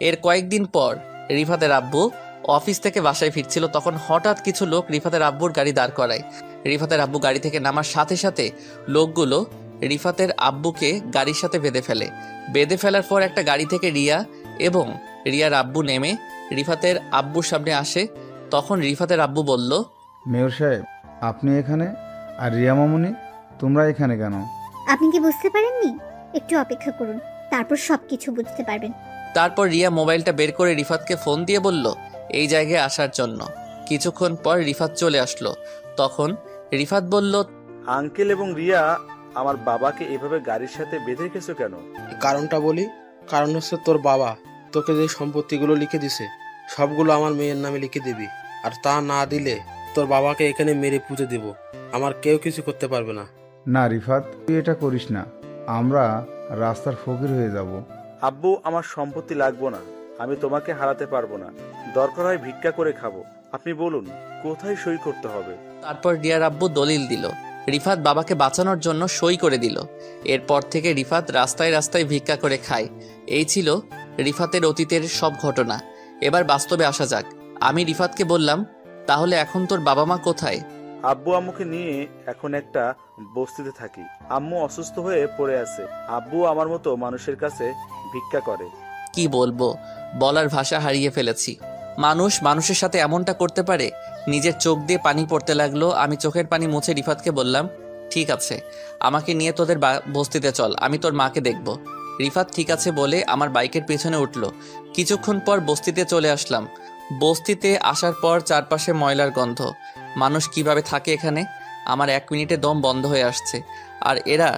এর কয়েকদিন পর রিফাতের আব্বু অফিস থেকে বাসায় ফিরছিল। তখন হঠাৎ কিছু লোক রিফাতের আব্বুর গাড়ি দাঁড় করায়। রিফাতের আব্বু গাড়ি থেকে নামার সাথে সাথে লোকগুলো রিফাতের আব্বুকে গাড়ির সাথে বেঁধে ফেলে। বেঁধে ফেলার পর একটা গাড়ি থেকে রিয়া এবং রিয়ার আব্বু নেমে রিফাতের আব্বুর সামনে আসে। তখন রিফাতের আব্বু বলল, মেয়র সাহেব, আপনি এখানে, আর রিয়া মামুনি তোমরা এখানে কেন? আপনি কি বুঝতে পারেননি? একটু অপেক্ষা করুন, তারপর সবকিছু বুঝতে পারবেন। তারপর রিয়া মোবাইলটা বের করে রিফাতকে ফোন দিয়ে বলল এই জায়গায় আসার জন্য। কিছুক্ষণ পর রিফাত চলে আসলো। তখন রিফাত বলল, আঙ্কেল এবং রিয়া, আমার বাবাকে এভাবে গাড়ির সাথে বেঁধে রেখেছো কেন? কারণটা বলি। কারণ হচ্ছে তোর বাবা তোকে যে সম্পত্তিগুলো লিখে দিছে সবগুলো আমার মেয়ের নামে লিখে দিবি, আর তা না দিলে তোর বাবাকে এখানে মেরে পুঁতে দেব। আমার কেউ কিছু করতে পারবে না। না রিফাত, তুই এটা করিস না, আমরা রাস্তার ফকির হয়ে যাব। আব্বু, আমার সম্পত্তি লাগবো না। আমি তোমাকে হারাতে পারবো না। দরকার হয় ভিক্ষা করে খাবো। আপনি বলুন কোথায় সই করতে হবে? তারপর রিয়ার আব্বু দলিল দিল। রিফাত বাবাকে বাঁচানোর জন্য সই করে দিল। এরপর থেকে রিফাত রাস্তায় রাস্তায় ভিক্ষা করে খায়। এই ছিল রিফাতের অতীতের সব ঘটনা। এবার বাস্তবে আসা যাক। আমি রিফাতকে বললাম, তাহলে এখন তোর বাবা মা কোথায়? আব্বু আম্মুকে নিয়ে এখন একটা বস্তিতে থাকি। আম্মু অসুস্থ হয়ে পড়ে আছে। আব্বু আমার মতো মানুষের কাছে ভিক্ষা করে। কি বলবো, বলার ভাষা হারিয়ে ফেলেছি। মানুষ মানুষের সাথে এমনটা করতে পারে? নিজের চোখ দিয়ে পানি পড়তে লাগলো। আমি চোখের পানি মুছে রিফাতকে বললাম, ঠিক আছে, আমাকে নিয়ে তোদের বস্তিতে চল, আমি তোর মাকে দেখব। রিফাত ঠিক আছে বলে আমার বাইকের পেছনে উঠল। কিছুক্ষণ পর বস্তিতে চলে আসলাম। বস্তিতে আসার পর চারপাশে ময়লার গন্ধ। মানুষ কিভাবে থাকে এখানে, আমার 1 মিনিটে দম বন্ধ হয়ে আসছে। আর এরা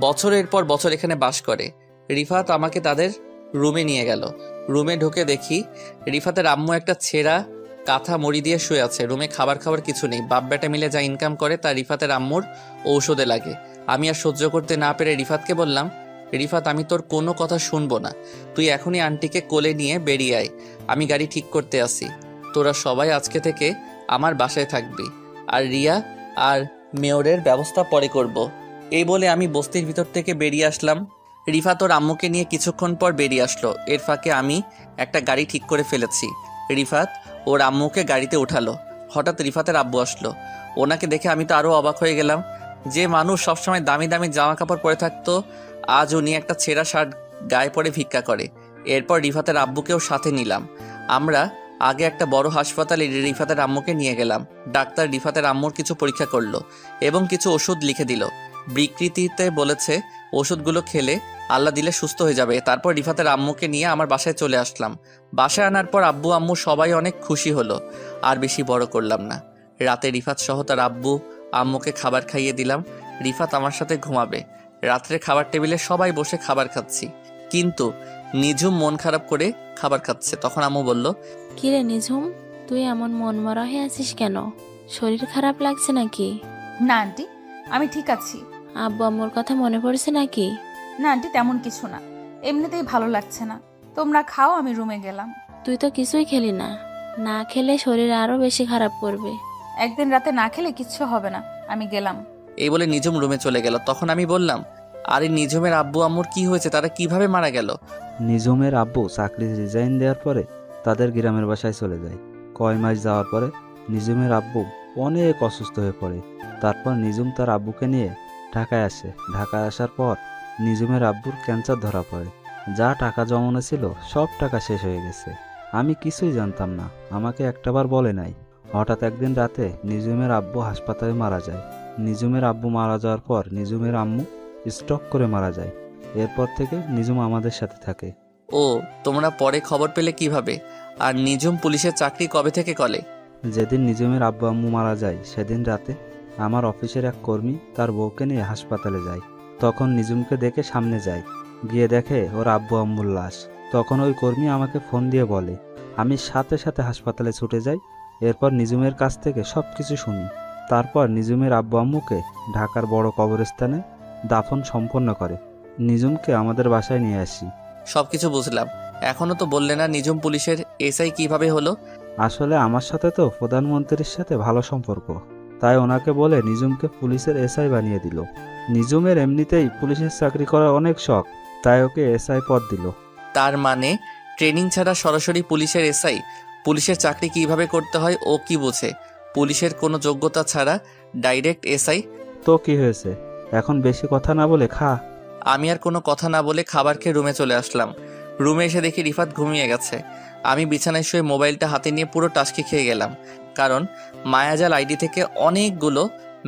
বছরের পর বছর এখানে বাস করে। রিফাত আমাকে তাদের রুমে নিয়ে গেল। রুমে ঢুকে দেখি রিফাতের আম্মু একটা ছেঁড়া কাঁথা মুড়ি দিয়ে শুয়ে আছে। রুমে খাবার কিছু নেই। বাপ বেটা মিলে যা ইনকাম করে তা রিফাতের আম্মুর ঔষধে লাগে। আমি আর সহ্য করতে না পেরে রিফাতকে বললাম, রিফাত আমি তোর কোনো কথা শুনবো না, তুই এখনই আন্টিকে কোলে নিয়ে বেরিয়ে আয়, আমি গাড়ি ঠিক করতে আসি। তোরা সবাই আজকে থেকে আমার বাসায় থাকবি, আর রিয়া আর মেয়রের ব্যবস্থা পরে করব। এই বলে আমি বস্তির ভিতর থেকে বেরিয়ে আসলাম। রিফাত ওর আম্মুকে নিয়ে কিছুক্ষণ পর বেরিয়ে আসলো। এর ফাঁকে আমি একটা গাড়ি ঠিক করে ফেলেছি। রিফাত ওর আম্মুকে গাড়িতে উঠালো। হঠাৎ রিফাতের আব্বু আসলো। ওনাকে দেখে আমি তো আরও অবাক হয়ে গেলাম। যে মানুষ সবসময় দামি দামি জামা কাপড় পরে থাকতো, আজ উনি একটা ছেঁড়া শার্ট গায়ে পরে ভিক্ষা করে। এরপর রিফাতের আব্বুকেও সাথে নিলাম। আমরা আগে একটা বড় হাসপাতালে রিফাতের আম্মুকে নিয়ে গেলাম। ডাক্তার রিফাতের আম্মুর কিছু পরীক্ষা করলো এবং কিছু ওষুধ লিখে দিল। বিকৃতিতে বলেছে ওষুধগুলো খেলে আল্লাহ দিলে সুস্থ হয়ে যাবে। তারপর রিফাতের আম্মুকে নিয়ে আমার বাসায় চলে আসলাম। বাসায় আনার পর আব্বু আম্মু সবাই অনেক খুশি হলো। আর বেশি বড় করলাম না। রাতে রিফাত সহ তার আব্বু আম্মুকে খাবার খাইয়ে দিলাম। রিফাত আমার সাথে ঘুমাবে। রাত্রে খাবার টেবিলে সবাই বসে খাবার খাচ্ছি, কিন্তু নিঝুম মন খারাপ করে খাবার খাচ্ছে। তখন আম্মু বলল, কিরে নিঝুম, তুই এমন মন মরা হয়ে আছিস কেন? শরীর খারাপ লাগছে নাকি? না আন্টি, আমি ঠিক আছি। আব্বু আম্মুর কথা মনে পড়ছে নাকি? না আন্টি, তেমন কিছু না, এমনিতেই ভালো লাগছে না। তোমরা খাও, আমি রুমে গেলাম। তুই তো কিছুই খেলি না, না খেলে শরীর আরো বেশি খারাপ করবে। একদিন রাতে না খেলে কিচ্ছু হবে না, আমি গেলাম। এই বলে নিঝুম রুমে চলে গেল। তখন আমি বললাম, আরে নিঝুমের আব্বু আম্মুর কি হয়েছে, তারা কিভাবে মারা গেল? নিঝুমের আব্বু চাকরি রিজাইন দেওয়ার পরে তাদের গ্রামের বাসায় চলে যায়। কয় মাস যাওয়ার পরে নিঝুমের আব্বু অনেক অসুস্থ হয়ে পড়ে। তারপর নিঝুম তার আব্বুকে নিয়ে ঢাকায় আসে। ঢাকায় আসার পর নিঝুমের আব্বুর ক্যান্সার ধরা পড়ে। যা টাকা জমানো ছিল সব টাকা শেষ হয়ে গেছে। আমি কিছুই জানতাম না, আমাকে একটাবার বলে নাই। হঠাৎ একদিন রাতে নিঝুমের আব্বু হাসপাতালে মারা যায়। নিঝুমের আব্বু মারা যাওয়ার পর নিঝুমের আম্মু স্ট্রোক করে মারা যায়। এরপর থেকে নিঝুম আমাদের সাথে থাকে। ও, তোমরা পরে খবর পেলে কিভাবে? আর নিঝুম পুলিশের চাকরি কবে থেকে করে? যেদিন নিঝুমের আব্বু আম্মু মারা যায় সেদিন রাতে আমার অফিসের এক কর্মী তার বউকে নিয়ে হাসপাতালে যায়। তখন নিঝুমকে দেখে সামনে যায়, গিয়ে দেখে ওর আব্বু আম্মুর লাশ। তখন ওই কর্মী আমাকে ফোন দিয়ে বলে। আমি সাথে সাথে হাসপাতালে ছুটে যাই। এরপর নিঝুমের কাছ থেকে সব কিছু শুনি। তারপর নিঝুমের আব্বু আম্মুকে ঢাকার বড় কবরস্থানে দাফন সম্পন্ন করে। নিঝুমকে আমাদের বাসায় নিয়ে আসি। সবকিছু বুঝলাম, এখনো তো বললে না নিঝুম পুলিশের এসআই কিভাবে হলো? আসলে আমার সাথে তো প্রধানমন্ত্রীর সাথে ভালো সম্পর্ক, তাই ওনাকে বলে নিঝুমকে পুলিশের এসআই বানিয়ে দিল। নিঝুমের এমনিতেই পুলিশের চাকরি করার অনেক শখ, তাই ওকে এসআই পদ দিল। তার মানে ট্রেনিং ছাড়া সরাসরি পুলিশের এসআই? পুলিশের চাকরি কিভাবে করতে হয় ও কি বোঝে? পুলিশের কোনো যোগ্যতা ছাড়া ডাইরেক্ট এসআই? তো কি হয়েছে, এখন বেশি কথা না বলে খা। আমি আর কোনো কথা না বলে খাবার খেয়ে রুমে চলে আসলাম। রুমে এসে দেখি রিফাত ঘুমিয়ে গেছে। আমি বিছানায় শুয়ে মোবাইলটা হাতে নিয়ে পুরো টাস্কি খেয়ে গেলাম, কারণ মায়াজাল আইডি থেকে অনেকগুলো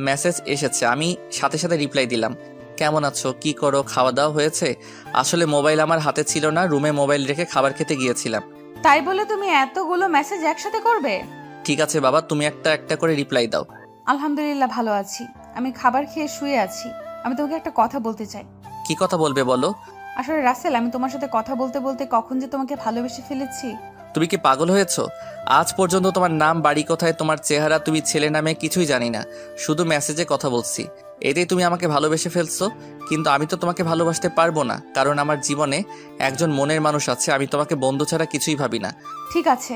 মেসেজ এসেছে। আমি সাথে সাথে রিপ্লাই দিলাম, কেমন আছো, কি করো, খাওয়া দাওয়া হয়েছে? আসলে মোবাইল আমার হাতে ছিল না, রুমে মোবাইল রেখে খাবার খেতে গিয়েছিলাম। তাই বলে তুমি এতগুলো মেসেজ একসাথে করবে? ঠিক আছে বাবা, তুমি একটা একটা করে রিপ্লাই দাও। আলহামদুলিল্লাহ ভালো আছি, আমি খাবার খেয়ে শুয়ে আছি। আমি তোমাকে একটা কথা বলতে চাই। কি কথা বলবে বলো? আসলে রাসেল, আমি তোমার সাথে কথা বলতে বলতে কখন যে তোমাকে ভালোবেসে ফেলেছি। তুমি কি পাগল হয়েছো? আজ পর্যন্ত তোমার নাম, বাড়ি কোথায়, তোমার চেহারা, তুমি ছেলে নামে কিছুই জানি না, শুধু মেসেজে কথা বলছি। এতেই তুমি আমাকে ভালোবেসে ফেলছো। কিন্তু আমি তো তোমাকে ভালোবাসতে পারবো না, কারণ আমার জীবনে একজন মনের মানুষ আছে। আমি তোমাকে বন্ধু ছাড়া কিছুই ভাবি না। ঠিক আছে,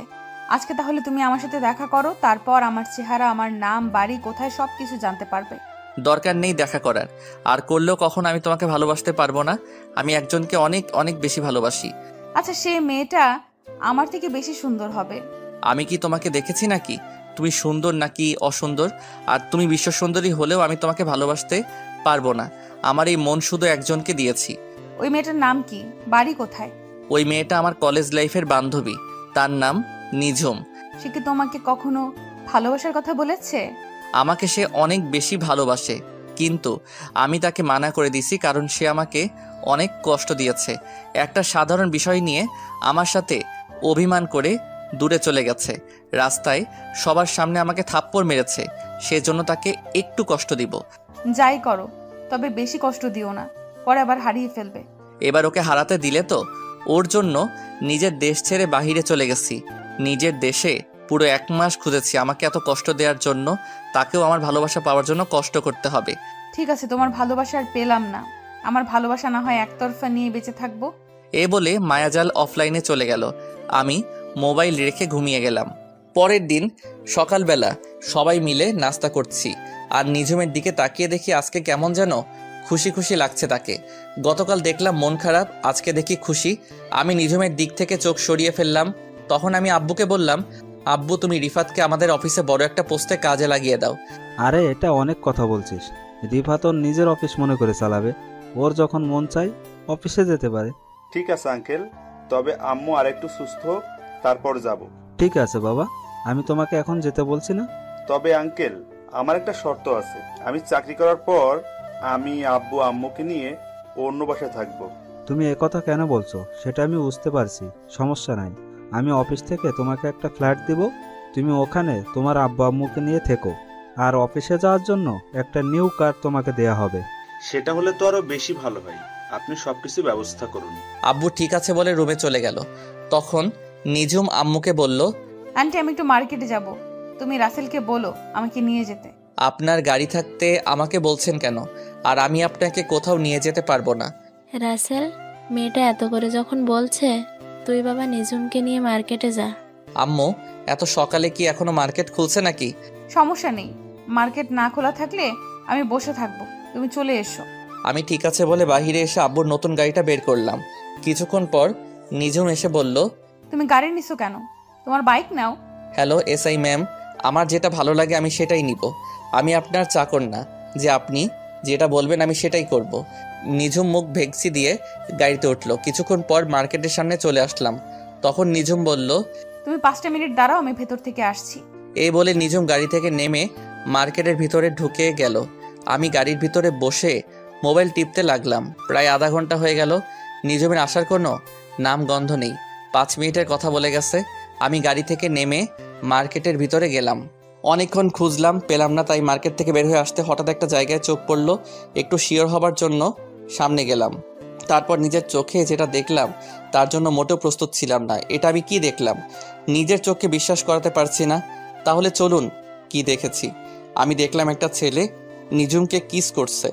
আজকে তাহলে তুমি আমার সাথে দেখা করো, তারপর আমার চেহারা, আমার নাম, বাড়ি কোথায় সবকিছু জানতে পারবে। দরকার নেই দেখা করার, আর করলেও কখন আমি তোমাকে ভালোবাসতে পারবো না। আমি একজনকে অনেক অনেক বেশি ভালোবাসি। আচ্ছা, সে মেয়েটা আমার থেকে বেশি সুন্দর হবে। আমি কি তোমাকে দেখেছি নাকি তুমি সুন্দর নাকি অসুন্দর? আর তুমি বিশ্ব সুন্দরী হলেও আমি তোমাকে ভালোবাসতে পারবো না। আমার এই মন শুধু একজনকে দিয়েছি। ওই মেয়েটার নাম কি, বাড়ি কোথায়? ওই মেয়েটা আমার কলেজ লাইফের বান্ধবী, তার নাম নিঝুম। সে কি তোমাকে কখনো ভালোবাসার কথা বলেছে? আমাকে সে অনেক বেশি ভালোবাসে। কিন্তু আমি তাকে মানা করে দিছি, কারণ সে আমাকে অনেক কষ্ট দিয়েছে। একটা সাধারণ বিষয় নিয়ে আমার সাথে অভিমান করে দূরে চলে গেছে। রাস্তায় সবার সামনে আমাকে থাপ্পড় মেরেছে, সেজন্য তাকে একটু কষ্ট দিব। যাই করো, তবে বেশি কষ্ট দিও না, পরে আবার হারিয়ে ফেলবে। এবার ওকে হারাতে দিলে তো। ওর জন্য নিজের দেশ ছেড়ে বাহিরে চলে গেছি। নিজের দেশে পুরো 1 মাস খুঁজেছি আমাকে এত কষ্ট দেওয়ার জন্য। তাকেও আমার ভালোবাসা পাওয়ার জন্য কষ্ট করতে হবে। ঠিক আছে, তোমার ভালোবাসা আর পেলাম না। আমার ভালোবাসা না হয় একতরফা নিয়ে বেঁচে থাকবো। এ বলে মায়াজাল অফলাইনে চলে গেল। আমি মোবাইল রেখে ঘুমিয়ে গেলাম। পরের দিন সকালবেলা সবাই মিলে নাস্তা করছি, আর নিঝুমের দিকে তাকিয়ে দেখি আজকে কেমন যেন খুশি খুশি লাগছে তাকে। গতকাল দেখলাম মন খারাপ, আজকে দেখি খুশি। আমি নিঝুমের দিক থেকে চোখ সরিয়ে ফেললাম। তখন আমি আব্বুকে বললাম, আব্বু তুমি রিফাতকে আমাদের অফিসে বড় একটা পোস্টে কাজে লাগিয়ে দাও। আরে এটা অনেক কথা বলছিস। রিফাত ওর নিজের অফিস মনে করে চালাবে, ওর যখন মন চায় অফিসে যেতে পারে। ঠিক আছে আঙ্কেল, তবে আম্মু আরেকটু সুস্থ হোক, তারপর যাব। ঠিক আছে বাবা, আমি তোমাকে এখন যেতে বলছি না। তবে আঙ্কেল, আমার একটা শর্ত আছে। আমি চাকরি করার পর আমি আব্বু আম্মুকে নিয়ে অন্য বাসায় থাকবো। তুমি একথা কেন বলছো সেটা আমি বুঝতে পারছি, সমস্যা নাই। আমি অফিস থেকে তোমাকে একটা ফ্ল্যাট দিব, তুমি ওখানে তোমার আব্বু আম্মুকে নিয়ে থেকো, আর অফিসে যাওয়ার জন্য একটা নিউ কার তোমাকে দেয়া হবে। সেটা হলে তো আরো বেশি ভালো হয়। আপনি সবকিছু ব্যবস্থা করুন। আব্বু ঠিক আছে বলে রুমে চলে গেল। তখন নিঝুম আম্মুকে বলল, আন্টি আমি একটু মার্কেটে যাব, তুমি রাসেলকে বলো আমাকে নিয়ে যেতে। আপনার গাড়ি থাকতে আমাকে বলছেন কেন? আর আমি আপনাকে কোথাও নিয়ে যেতে পারবো না। রাসেল, মেয়েটা এত করে যখন বলছে, তুই বাবা নিঝুমকে নিয়ে মার্কেটে যা। আম্মু, এত সকালে কি এখনো মার্কেট খুলছে নাকি? সমস্যা নেই, মার্কেট না খোলা থাকলে আমি বসে থাকবো, তুমি চলে এসো। আমি ঠিক আছে বলে বাহিরে এসে আব্বুর নতুন গাড়িটা বের করলাম। কিছুক্ষণ পর নিঝুম এসে বলল, তুমি গাড়ি নিছো কেন? তোমার বাইক নাও। হ্যালো এসআই ম্যাম, আমার যেটা ভালো লাগে আমি সেটাই নিব। আমি আপনার চাকর না যে আপনি যেটা বলবেন আমি সেটাই করব। নিঝুম মুখ ভেক্সি দিয়ে গাড়িতে উঠলো। কিছুক্ষণ পর মার্কেটের সামনে চলে আসলাম। তখন নিঝুম বলল, তুমি 5টা মিনিট দাঁড়াও, আমি ভেতর থেকে আসছি। এই বলে নিঝুম গাড়ি থেকে নেমে মার্কেটের ভিতরে ঢুকে গেল। আমি গাড়ির ভিতরে বসে মোবাইল টিপতে লাগলাম। প্রায় আধা ঘন্টা হয়ে গেল, নিঝুমের আসার কোনো নাম গন্ধ নেই। 5 মিনিটের কথা বলে গেছে। আমি গাড়ি থেকে নেমে মার্কেটের ভিতরে গেলাম। অনেকক্ষণ খুঁজলাম, পেলাম না। তাই মার্কেট থেকে বের হয়ে আসতে হঠাৎ একটা জায়গায় চোখ পড়লো। একটু শিওর হবার জন্য সামনে গেলাম। তারপর নিজের চোখে যেটা দেখলাম তার জন্য মোটেও প্রস্তুত ছিলাম না। এটা আমি কি দেখলাম? নিজের চোখকে বিশ্বাস করাতে পারছি না। তাহলে চলুন কি দেখেছি। আমি দেখলাম একটা ছেলে নিঝুমকে কিস করছে।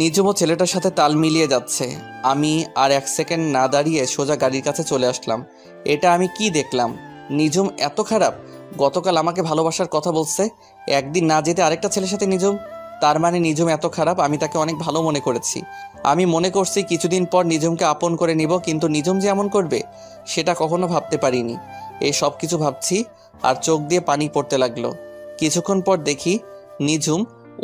নিঝুমও ছেলেটার সাথে তাল মিলিয়ে যাচ্ছে। আমি আর 1 সেকেন্ড না দাঁড়িয়ে সোজা গাড়ির কাছে চলে আসলাম। এটা আমি কি দেখলাম? নিঝুম এত খারাপ? গতকাল আমাকে ভালোবাসার কথা বলছে, একদিন না যেতে আরেকটা ছেলের সাথে নিঝুম। তার মানে নিঝুম এত খারাপ? আমি তাকে অনেক ভালো মনে করেছি। আমি মনে করছি কিছুদিন পর নিঝুমকে আপন করে নিব, কিন্তু নিঝুম যে এমন করবে সেটা কখনো ভাবতে পারিনি। এই সব কিছু ভাবছি আর চোখ দিয়ে পানি পড়তে লাগলো। কিছুক্ষণ পর দেখি নিঝুম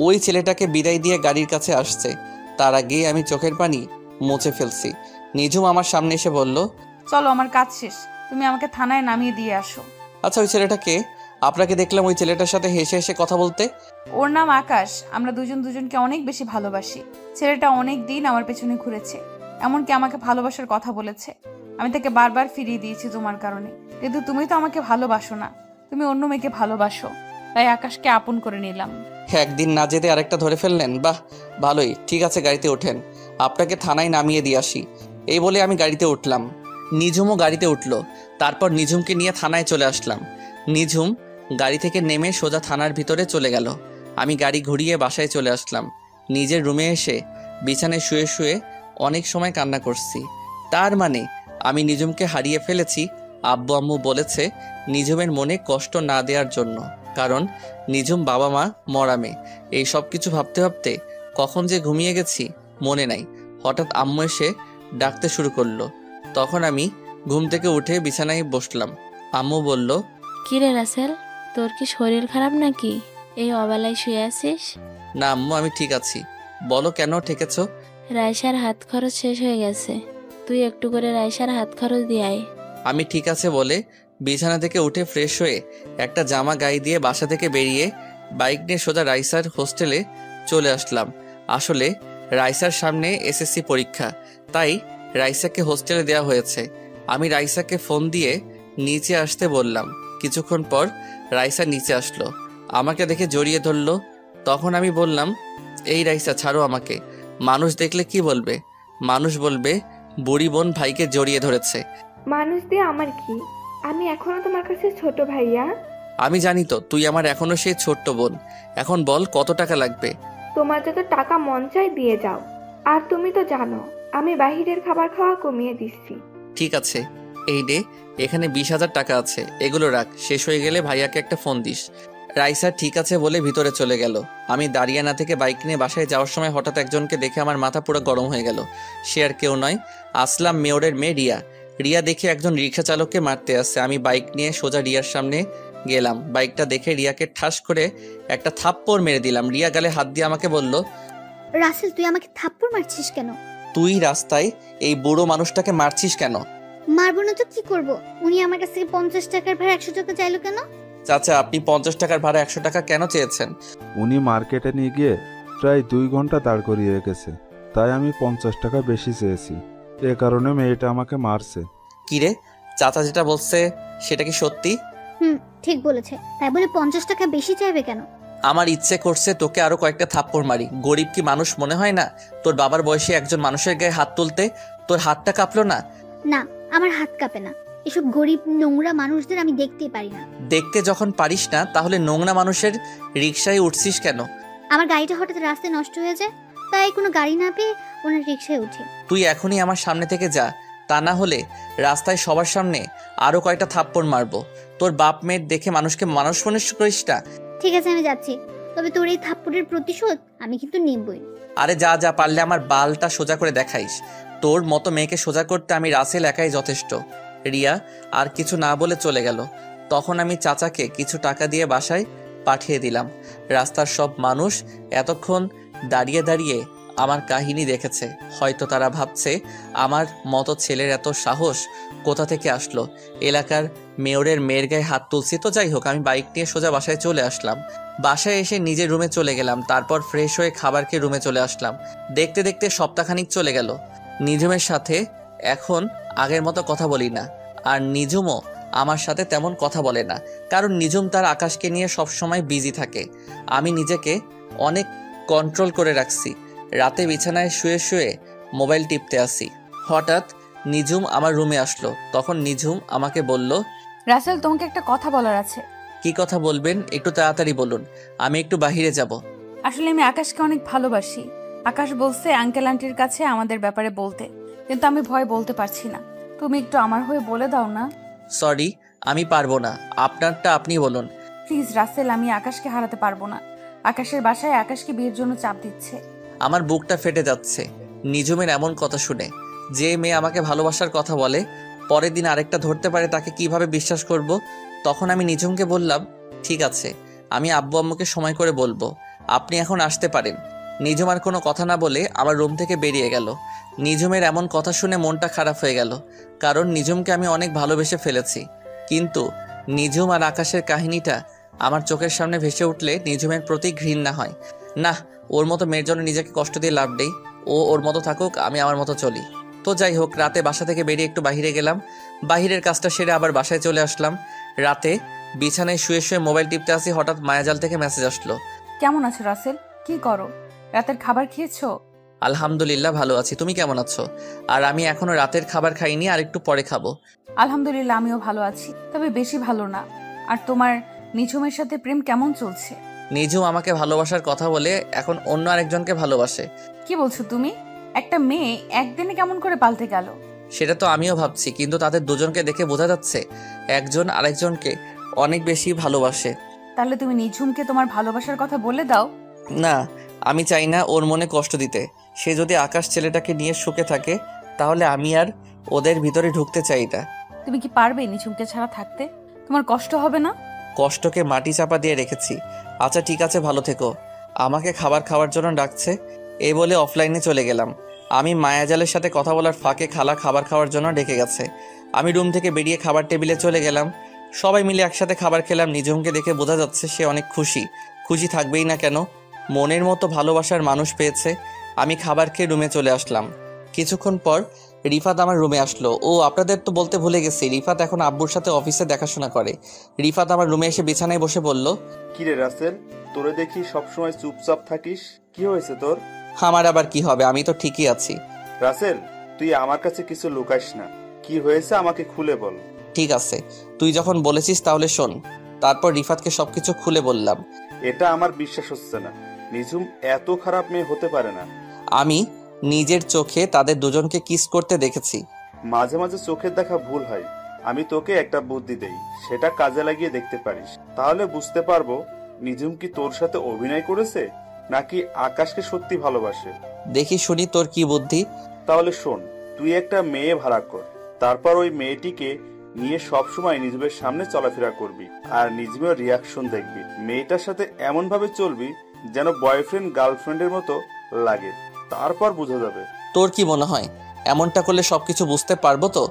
ওই ছেলেটাকে বিদায় দিয়ে গাড়ির কাছে আসছে। তার আগেই আমি চোখের পানি মুছে ফেলছি। নিঝুম আমার সামনে এসে বলল, চলো, আমার কাজ শেষ, তুমি আমাকে থানায় নামিয়ে দিয়ে আসো। আচ্ছা ওই ছেলেটাকে? আপনাকে দেখলাম ওই ছেলেটার সাথে হেসে হেসে কথা বলতে। ওর নাম আকাশ। আমরা দুজনকে অনেক বেশি ভালোবাসি। ছেলেটা অনেক দিন আমার পেছনে ঘুরেছে, এমনকি আমাকে ভালোবাসার কথা বলেছে। আমি তাকে বারবার ফিরিয়ে দিয়েছি তোমার কারণে, কিন্তু তুমি তো আমাকে ভালোবাসো না, তুমি অন্য মেয়েকে ভালোবাসো। তাই আকাশকে আপন করে নিলাম। একদিন না যেতে আরেকটা ধরে ফেললেন, বাহ ভালোই। ঠিক আছে গাড়িতে ওঠেন, আপনাকে থানায় নামিয়ে দিয়ে আসি। এই বলে আমি গাড়িতে উঠলাম। নিঝুমও গাড়িতে উঠলো। তারপর নিঝুমকে নিয়ে থানায় চলে আসলাম। নিঝুম গাড়ি থেকে নেমে সোজা থানার ভিতরে চলে গেল। আমি গাড়ি ঘুরিয়ে বাসায় চলে আসলাম। নিজের রুমে এসে বিছানায় শুয়ে শুয়ে অনেক সময় কান্না করছি। তার মানে আমি নিঝুমকে হারিয়ে ফেলেছি। আব্বু আম্মু বলেছে নিঝুমের মনে কষ্ট না দেওয়ার জন্য, কারণ নিঝুম বাবা মা মরা মেয়ে। এই সব কিছু ভাবতে ভাবতে কখন যে ঘুমিয়ে গেছি মনে নাই। হঠাৎ আম্মু এসে ডাকতে শুরু করলো। তখন আমি ঘুম থেকে উঠে বিছানায় বসলাম। আম্মু বলল, কি রে রাসেল, তোর কি শরীর খারাপ নাকি? এই অবেলায় শুয়ে আছিস? না আম্মু, আমি ঠিক আছি। বলো কেন ঠেকেছ? রাইসার হাত খরচ শেষ হয়ে গেছে, তুই একটু করে রাইসার হাত খরচ দিয়ে আয়। আমি ঠিক আছে বলে বিছানা থেকে উঠে ফ্রেশ হয়ে একটা জামা গায়ে দিয়ে বাসা থেকে বেরিয়ে বাইক নিয়ে সোজা রাইসার হোস্টেলে চলে আসলাম। আসলে রাইসার সামনে এসএসসি পরীক্ষা, তাই রাইসাকে হোস্টেলে দেওয়া হয়েছে। আমি রাইসাকে ফোন দিয়ে নিচে আসতে বললাম। কিছুক্ষণ পর রাইসা নিচে আসলো, আমাকে দেখে জড়িয়ে ধরলো। তখন আমি বললাম, এই রাইসা ছাড়ো আমাকে, মানুষ দেখলে কি বলবে? মানুষ বলবে বুড়ি বোন ভাইকে জড়িয়ে ধরেছে। মানুষ দিয়ে আমার কি? আমি এখনো তোমার কাছে ছোট ভাইয়া। আমি জানি তো তুই আমার এখনো সেই ছোট্ট বোন। এখন বল কত টাকা লাগবে? তোমার যত টাকা মন চাই দিয়ে যাও। আর তুমি তো জানো আমি বাহিরের খাবার খাওয়া কমিয়ে দিচ্ছি। ঠিক আছে, এই নে, এখানে 20,000 টাকা আছে, এগুলো রাখ, শেষ হয়ে গেলে ভাইয়াকে একটা ফোন দিস। রাইসা ঠিক আছে বলে ভিতরে চলে গেল। আমি দাঁড়িয়ানা থেকে বাইক নিয়ে বাসায় যাওয়ার সময় হঠাৎ একজনকে দেখে আমার মাথা পুরো গরম হয়ে গেল। সে আর কেউ নয়, আসলাম মেয়রের মেয়ে রিয়া। রিয়া দেখে একজন রিক্সা চালককে মারতে আসছে। আমি বাইক নিয়ে সোজা রিয়ার সামনে গেলাম। বাইকটা দেখে রিয়াকে ঠাস করে একটা থাপ্পড় মেরে দিলাম। রিয়া গালে হাত দিয়ে আমাকে বলল, রাসেল তুই আমাকে থাপ্পড় মারছিস কেন? তুই রাস্তায় এই বুড়ো মানুষটাকে মারছিস কেন? মারবো না তো কি করব? উনি আমার কাছ থেকে 50 টাকার ভাড়া 100 টাকা চাইলো কেন? চাচা, আপনি 50 টাকার ভাড়া 100 টাকা কেন চেয়েছেন? উনি মার্কেটে নিয়ে গিয়ে প্রায় 2 ঘন্টা দাঁড় করিয়ে রেখেছে, তাই আমি 50 টাকা বেশি চেয়েছি। এ কারণে মেয়েটা আমাকে মারছে। কিরে, চাচা যেটা বলছে সেটা কি সত্যি? ঠিক বলেছে, তাই বলে 50 টাকা বেশি চাইবে কেন? আমার ইচ্ছে করছে তোকে আরো কয়েকটা থাপ্পড় মারি। গরিব কি মানুষ মনে হয় না? তোর বাবার বয়সে একজন মানুষের গায়ে হাত তুলতে তোর হাতটা কাঁপলো না? না, আমার হাত কাঁপে না। এসব গরিব নোংরা মানুষদের আমি দেখতেই পারি না। দেখতে যখন পারিস না, তাহলে নোংরা মানুষের রিকশায় উঠছিস কেন? আমার গাড়িটা হঠাৎ রাস্তায় নষ্ট হয়ে যায়, তাই কোনো গাড়ি না পেয়ে ওনার রিকশায় উঠি। তুই এখনই আমার সামনে থেকে যা, তা না হলে রাস্তায় সবার সামনে আরো কয়েকটা থাপ্পড় মারবো। তোর বাপ মেয়ের দেখে মানুষকে মানুষ মনে করিস না। ঠিক আছে, আমি যাচ্ছি, তবে তোর এই থাপ্পড়ের প্রতিশোধ আমি কিন্তু নিবই। আরে যা যা, পারলে আমার বালটা সোজা করে দেখাইস। তোর মতো মেয়েকে সোজা করতে আমি রাসেল একাই যথেষ্ট। রিয়া আর কিছু না বলে চলে গেল। তখন আমি চাচাকে কিছু টাকা দিয়ে বাসায় পাঠিয়ে দিলাম। রাস্তার সব মানুষ এতক্ষণ দাঁড়িয়ে দাঁড়িয়ে আমার কাহিনী দেখেছে। হয়তো তারা ভাবছে আমার মতো ছেলের এত সাহস কোথা থেকে আসলো। এলাকার মেয়রের মেয়ের গায়ে হাত তুলছি তো। যাই হোক, আমি বাইক নিয়ে সোজা বাসায় চলে আসলাম। বাসায় এসে নিজের রুমে চলে গেলাম। তারপর ফ্রেশ হয়ে খাবার খেয়ে রুমে চলে আসলাম। দেখতে দেখতে সপ্তাহখানিক চলে গেল। নিঝুমের সাথে এখন আগের মতো কথা বলি না, আর নিঝুমও আমার সাথে তেমন কথা বলে না, কারণ নিঝুম তার আকাশকে নিয়ে সবসময় বিজি থাকে। আমি নিজেকে অনেক কন্ট্রোল করে রাখছি। রাতে বিছানায় শুয়ে শুয়ে মোবাইল টিপতে আসি। হঠাৎ নিঝুম আমার রুমে আসলো। তখন নিঝুম আমাকে বলল, রাসেল, তোমাকে একটা কথা বলার আছে। কি কথা বলবেন? একটু তাড়াতাড়ি বলুন, আমি একটু বাহিরে যাব। আসলে আমি আকাশকে অনেক ভালোবাসি। আকাশ বলছে আঙ্কেল আন্টির কাছে আমাদের ব্যাপারে বলতে, কিন্তু আমি ভয় বলতে পারছি না। তুমি একটু আমার হয়ে বলে দাও না। সরি, আমি পারবো না, আপনারটা আপনি বলুন। প্লিজ রাসেল, আমি আকাশকে হারাতে পারবো না। আকাশের বাসায় আকাশকে বিয়ের জন্য চাপ দিচ্ছে। আমার বুকটা ফেটে যাচ্ছে নিঝুমের এমন কথা শুনে। যে মেয়ে আমাকে ভালোবাসার কথা বলে, পরের দিন আরেকটা ধরতে পারে, তাকে কিভাবে বিশ্বাস করব? তখন আমি নিঝুমকে বললাম, ঠিক আছে, আমি আব্বু আম্মুকে সময় করে বলবো, আপনি এখন আসতে পারেন। নিঝুম আর কোনো কথা না বলে আমার রুম থেকে বেরিয়ে গেল। নিঝুমের এমন কথা শুনে মনটা খারাপ হয়ে গেল, কারণ নিঝুমকে আমি অনেক ভালোবেসে ফেলেছি। কিন্তু নিঝুম আর আকাশের কাহিনীটা আমার চোখের সামনে ভেসে উঠলে নিঝুমের প্রতি ঘৃণা হয়। না, ওর মতো মেয়ের জন্য নিজেকে কষ্ট দিয়ে লাভ নেই। ও ওর মতো থাকুক, আমি আমার মতো চলি। তো যাই হোক, রাতে বাসা থেকে বেরিয়ে একটু বাহিরে গেলাম। বাহিরের কাজটা সেরে আবার বাসায় চলে আসলাম। রাতে বিছানায় শুয়ে শুয়ে মোবাইল টিপতে আসি, হঠাৎ মায়াজাল থেকে মেসেজ আসলো। কেমন আছো রাসেল? কি করো? রাতের খাবার খেয়েছো? আলহামদুলিল্লাহ ভালো আছি, তুমি কেমন আছো? আর আমি এখনো রাতের খাবার খাইনি, আর একটু পরে খাবো। আলহামদুলিল্লাহ, আমিও ভালো আছি, তবে বেশি ভালো না। আর তোমার নিঝুমের সাথে প্রেম কেমন চলছে? নিঝুম আমাকে ভালোবাসার কথা বলে এখন অন্য আরেকজনকে ভালোবাসে। কি বলছো তুমি? একটা মেয়ে একদিনে কেমন করে পাল্টে গেল? সেটা তো আমিও ভাবছি, কিন্তু তাদের দুজনকে দেখে বোঝা যাচ্ছে একজন আরেকজনকে অনেক বেশি ভালোবাসে। তাহলে তুমি নিঝুমকে তোমার ভালোবাসার কথা বলে দাও। না, আমি চাই না ওর মনে কষ্ট দিতে। সে যদি আকাশ ছেলেটাকে নিয়ে সুখে থাকে, তাহলে আমি আর ওদের ভিতরে ঢুকতে চাই না। তুমি কি পারবে নিঝুমকে ছাড়া থাকতে? তোমার কষ্ট হবে না? কষ্টকে মাটি চাপা দিয়ে রেখেছি। আচ্ছা ঠিক আছে, ভালো থেকো। আমাকে খাবার খাওয়ার জন্য ডাকছে, এই বলে অফলাইনে চলে গেলাম। আমি মায়াজালের সাথে কথা বলার ফাঁকে খালা খাবার খাওয়ার জন্য ডেকে গেছে। আমি রুম থেকে বেরিয়ে খাবার টেবিলে চলে গেলাম। সবাই মিলে একসাথে খাবার খেলাম। নিঝুমকে দেখে বোঝা যাচ্ছে সে অনেক খুশি। খুশি থাকবেই না কেন? মনের মতো ভালোবাসার মানুষ পেয়েছে। আমি খাবার খেয়ে রুমে চলে আসলাম। কিছুক্ষণ পর রিফাত আমার রুমে আসলো। ও আপনাদের তো বলতে ভুলে গেছি, রিফাত এখন আব্বুর সাথে অফিসে দেখাশোনা করে। রিফাত আমার রুমে এসে বিছানায় বসে বলল, কিরে রাসেল, তোরে দেখি সবসময় চুপচাপ থাকিস, কি হয়েছে তোর? আমার আবার কি হবে, আমি তো ঠিকই আছি। রাসেল, তুই আমার কাছে কিছু লুকাইস না, কি হয়েছে আমাকে খুলে বল। ঠিক আছে, তুই যখন বলেছিস তাহলে শোন। তারপর রিফাতকে সবকিছু খুলে বললাম। এটা আমার বিশ্বাস হচ্ছে না, নিঝুম এত খারাপ মেয়ে হতে পারে না। আমি নিজের চোখে তাদের দুজনকে কিস করতে দেখেছি। মাঝে মাঝে চোখের দেখা ভুল হয়, আমি তোকে একটা বুদ্ধি দেই, সেটা কাজে লাগিয়ে দেখতে পারিস, তাহলে বুঝতে পারবো নিঝুম কি তোর সাথে অভিনয় করেছে নাকি আকাশকে সত্যি ভালোবাসে। দেখি শুনি তোর কি বুদ্ধি। তাহলে শোন, তুই একটা মেয়ে ভাড়া কর, তারপর ওই মেয়েটিকে নিয়ে সবসময় নিঝুমের সামনে চলাফেরা করবি আর নিঝুমের রিয়াকশন দেখবি। মেয়েটার সাথে এমন ভাবে চলবি যেন বয়ফ্রেন্ড গার্লফ্রেন্ডের মতো লাগে, তারপর বোঝা যাবে। তোর কি মনে হয় এমনটা করলে সবকিছু বুঝতে পারবো তো?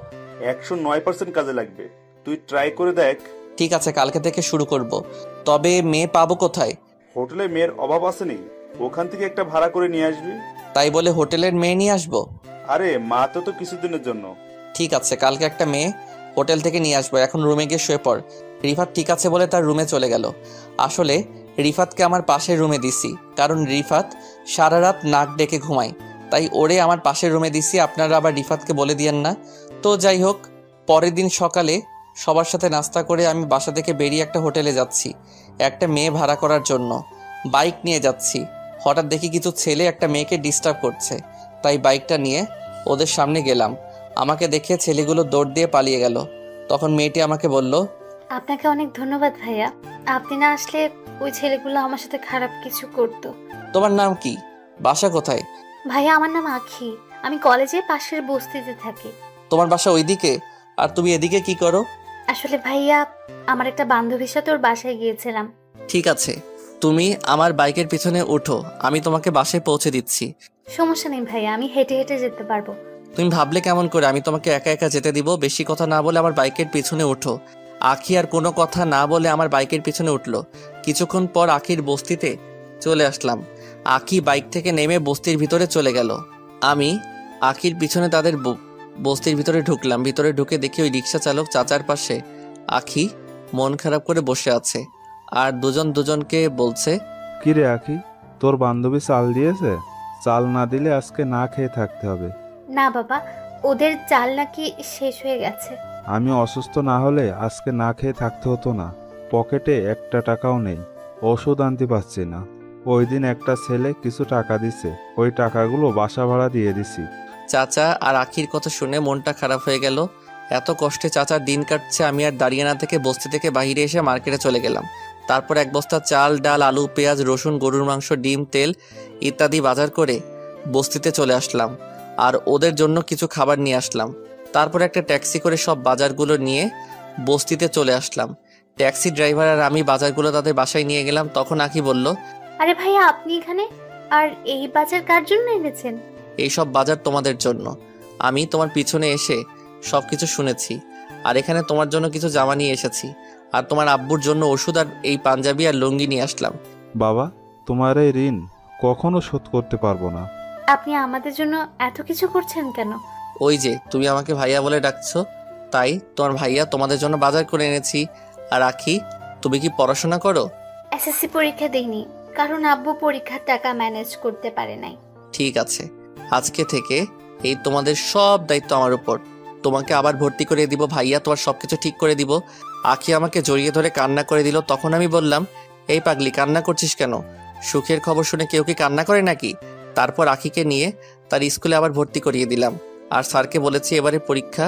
109% কাজে লাগবে, তুই ট্রাই করে দেখ। ঠিক আছে, কালকে থেকে শুরু করব। তবে মেয়ে পাবো কোথায়? হোটেলে মেয়ের অভাব আসেনি, ওখান থেকে একটা ভাড়া করে নিয়ে আসবি। তাই বলে হোটেলের মেয়ে নিয়ে আসবো? আরে মা তো কিছুদিনের জন্য। ঠিক আছে, কালকে একটা মেয়ে হোটেল থেকে নিয়ে আসবো। এখন রুমে গিয়ে শুয়ে পড়। রিফাত ঠিক আছে বলে তার রুমে চলে গেল। আসলে রিফাতকে আমার পাশের রুমে দিছি, কারণ রিফাত সারা রাত নাক ডেকে ঘুমায়, তাই ওরে আমার পাশের রুমে দিছি। আপনারা আবার রিফাতকে বলে দিয়েন না। তো যাই হোক, পরের দিন সকালে সবার সাথে নাস্তা করে আমি বাসা থেকে বেরিয়ে একটা হোটেলে যাচ্ছি একটা মেয়ে ভাড়া করার জন্য। বাইক নিয়ে যাচ্ছি, হঠাৎ দেখি কিছু ছেলে একটা মেয়েকে ডিস্টার্ব করছে, তাই বাইকটা নিয়ে ওদের সামনে গেলাম। আমাকে দেখে ছেলেগুলো দৌড় দিয়ে পালিয়ে গেল। তখন মেয়েটি আমাকে বলল, আপনাকে অনেক ধন্যবাদ ভাইয়া, আপনি না আসলে ওই ছেলেগুলো আমার সাথে খারাপ কিছু করতো। তোমার নাম কি? বাসা কোথায়? ভাইয়া আমার নাম আখি, আমি কলেজে পাশের বস্তিতে থাকি। তোমার বাসা ওইদিকে, আর তুমি এদিকে কি করো? আসলে ভাইয়া আমার একটা বান্ধবীর সাথে ওর বাসায় গিয়েছিলাম। ঠিক আছে, তুমি আমার বাইকের পিছনে ওঠো, আমি তোমাকে বাসায় পৌঁছে দিচ্ছি। সমস্যা নেই ভাইয়া, আমি হেঁটে হেঁটে যেতে পারবো। তুমি ভাবলে কেমন করে আমি তোমাকে একা একা যেতে দিব? বেশি কথা না বলে আমার বাইকের পিছনে ওঠো। আখি আর কোনো কথা না বলে আমার বাইকের পিছনে উঠলো। কিছুক্ষণ পর আখির বস্তিতে চলে আসলাম। আখি বাইক থেকে নেমে বস্তির ভিতরে চলে গেল। আমি আখির পিছনে তাদের বস্তির ভিতরে ঢুকলাম। ভিতরে ঢুকে দেখি ওই রিক্সা চালক চাচার পাশে আখি মন খারাপ করে বসে আছে, আর দুজন দুজনকে বলছে, কিরে আখি, তোর বান্ধবী চাল দিয়েছে? চাল না দিলে আজকে না খেয়ে থাকতে হবে। না বাবা, ওদের চাল নাকি শেষ হয়ে গেছে। আমি অসুস্থ না হলে আজকে না খেয়ে থাকতে হতো না। পকেটে একটা টাকাও নেই, ওষুধ আনতে পারছি না। ওই দিন একটা ছেলে কিছু টাকা দিছে, ওই টাকাগুলো বাসা ভাড়া দিয়ে দিছি। চাচা আর আখির কথা শুনে মনটা খারাপ হয়ে গেল। এত কষ্টে চাচার দিন কাটছে, আমি আর দাঁড়িয়ে না থেকে বস্তি থেকে বাইরে এসে মার্কেটে চলে গেলাম। তারপর এক বস্তা চাল, ডাল, আলু, পেঁয়াজ, রসুন, গরুর মাংস, ডিম, তেল ইত্যাদি বাজার করে বস্তিতে চলে আসলাম, আর ওদের জন্য কিছু খাবার নিয়ে আসলাম। তারপর একটা ট্যাক্সি করে সব বাজারগুলো নিয়ে বস্তিতে চলে আসলাম। ট্যাক্সি ড্রাইভার আর আমি বাজারগুলো তাদের বাসায় নিয়ে গেলাম। তখন আখি বলল, আরে ভাইয়া আপনি এখানে, আর এই বাজার কার জন্য এনেছেন? এইসব বাজার তোমাদের জন্য। আমি তোমার পিছনে এসে সবকিছু শুনেছি, আর এখানে তোমার জন্য কিছু জামা নিয়ে এসেছি, আর তোমার আব্বুর জন্য ওষুধ আর এই পাঞ্জাবি আর লুঙ্গি নিয়ে আসলাম। বাবা, তোমার এই ঋণ কখনো শোধ করতে পারবো না। আপনি আমাদের জন্য এত কিছু করছেন কেন? ওই যে তুমি আমাকে ভাইয়া বলে ডাকছো, তাই তোমার ভাইয়া তোমাদের জন্য বাজার করে এনেছি। আর আখি, তুমি কি পড়াশোনা করো? এসএসসি পরীক্ষা দেইনি, কারণ আব্বু পরীক্ষার টাকা ম্যানেজ করতে পারে নাই। ঠিক আছে, আজকে থেকে এই তোমাদের সব দায়িত্ব আমার উপর। তোমাকে আবার ভর্তি করে দিব, ভাইয়া তোমার সবকিছু ঠিক করে দিব। আখি আমাকে জড়িয়ে ধরে কান্না করে দিল। তখন আমি বললাম, এই পাগলি, কান্না করছিস কেন? সুখের খবর শুনে কেউ কি কান্না করে নাকি? তারপর আখিকে নিয়ে তার স্কুলে আবার ভর্তি করিয়ে দিলাম, আর স্যারকে বলেছি এবারে পরীক্ষা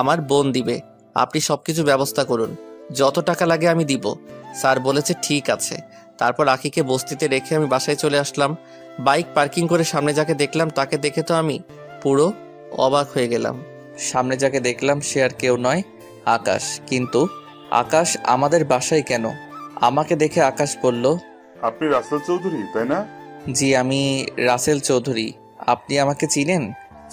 আমার বোন দিবে, আপনি সবকিছু ব্যবস্থা করুন, যত টাকা লাগে আমি দিব। স্যার বলেছে ঠিক আছে। তারপর আখিকে বস্তিতে রেখে আমি বাসায় চলে আসলাম। বাইক পার্কিং করে সামনে যাকে দেখলাম তাকে দেখে তো আমি পুরো অবাক হয়ে গেলাম। সামনে যাকে দেখলাম সে আর কেউ নয়, আকাশ। কিন্তু আকাশ আমাদের বাসায় কেন? আমাকে দেখে আকাশ বলল, আপনি রাসেল চৌধুরী তাই না? জি, আমি রাসেল চৌধুরী। আপনি আমাকে চিনেন?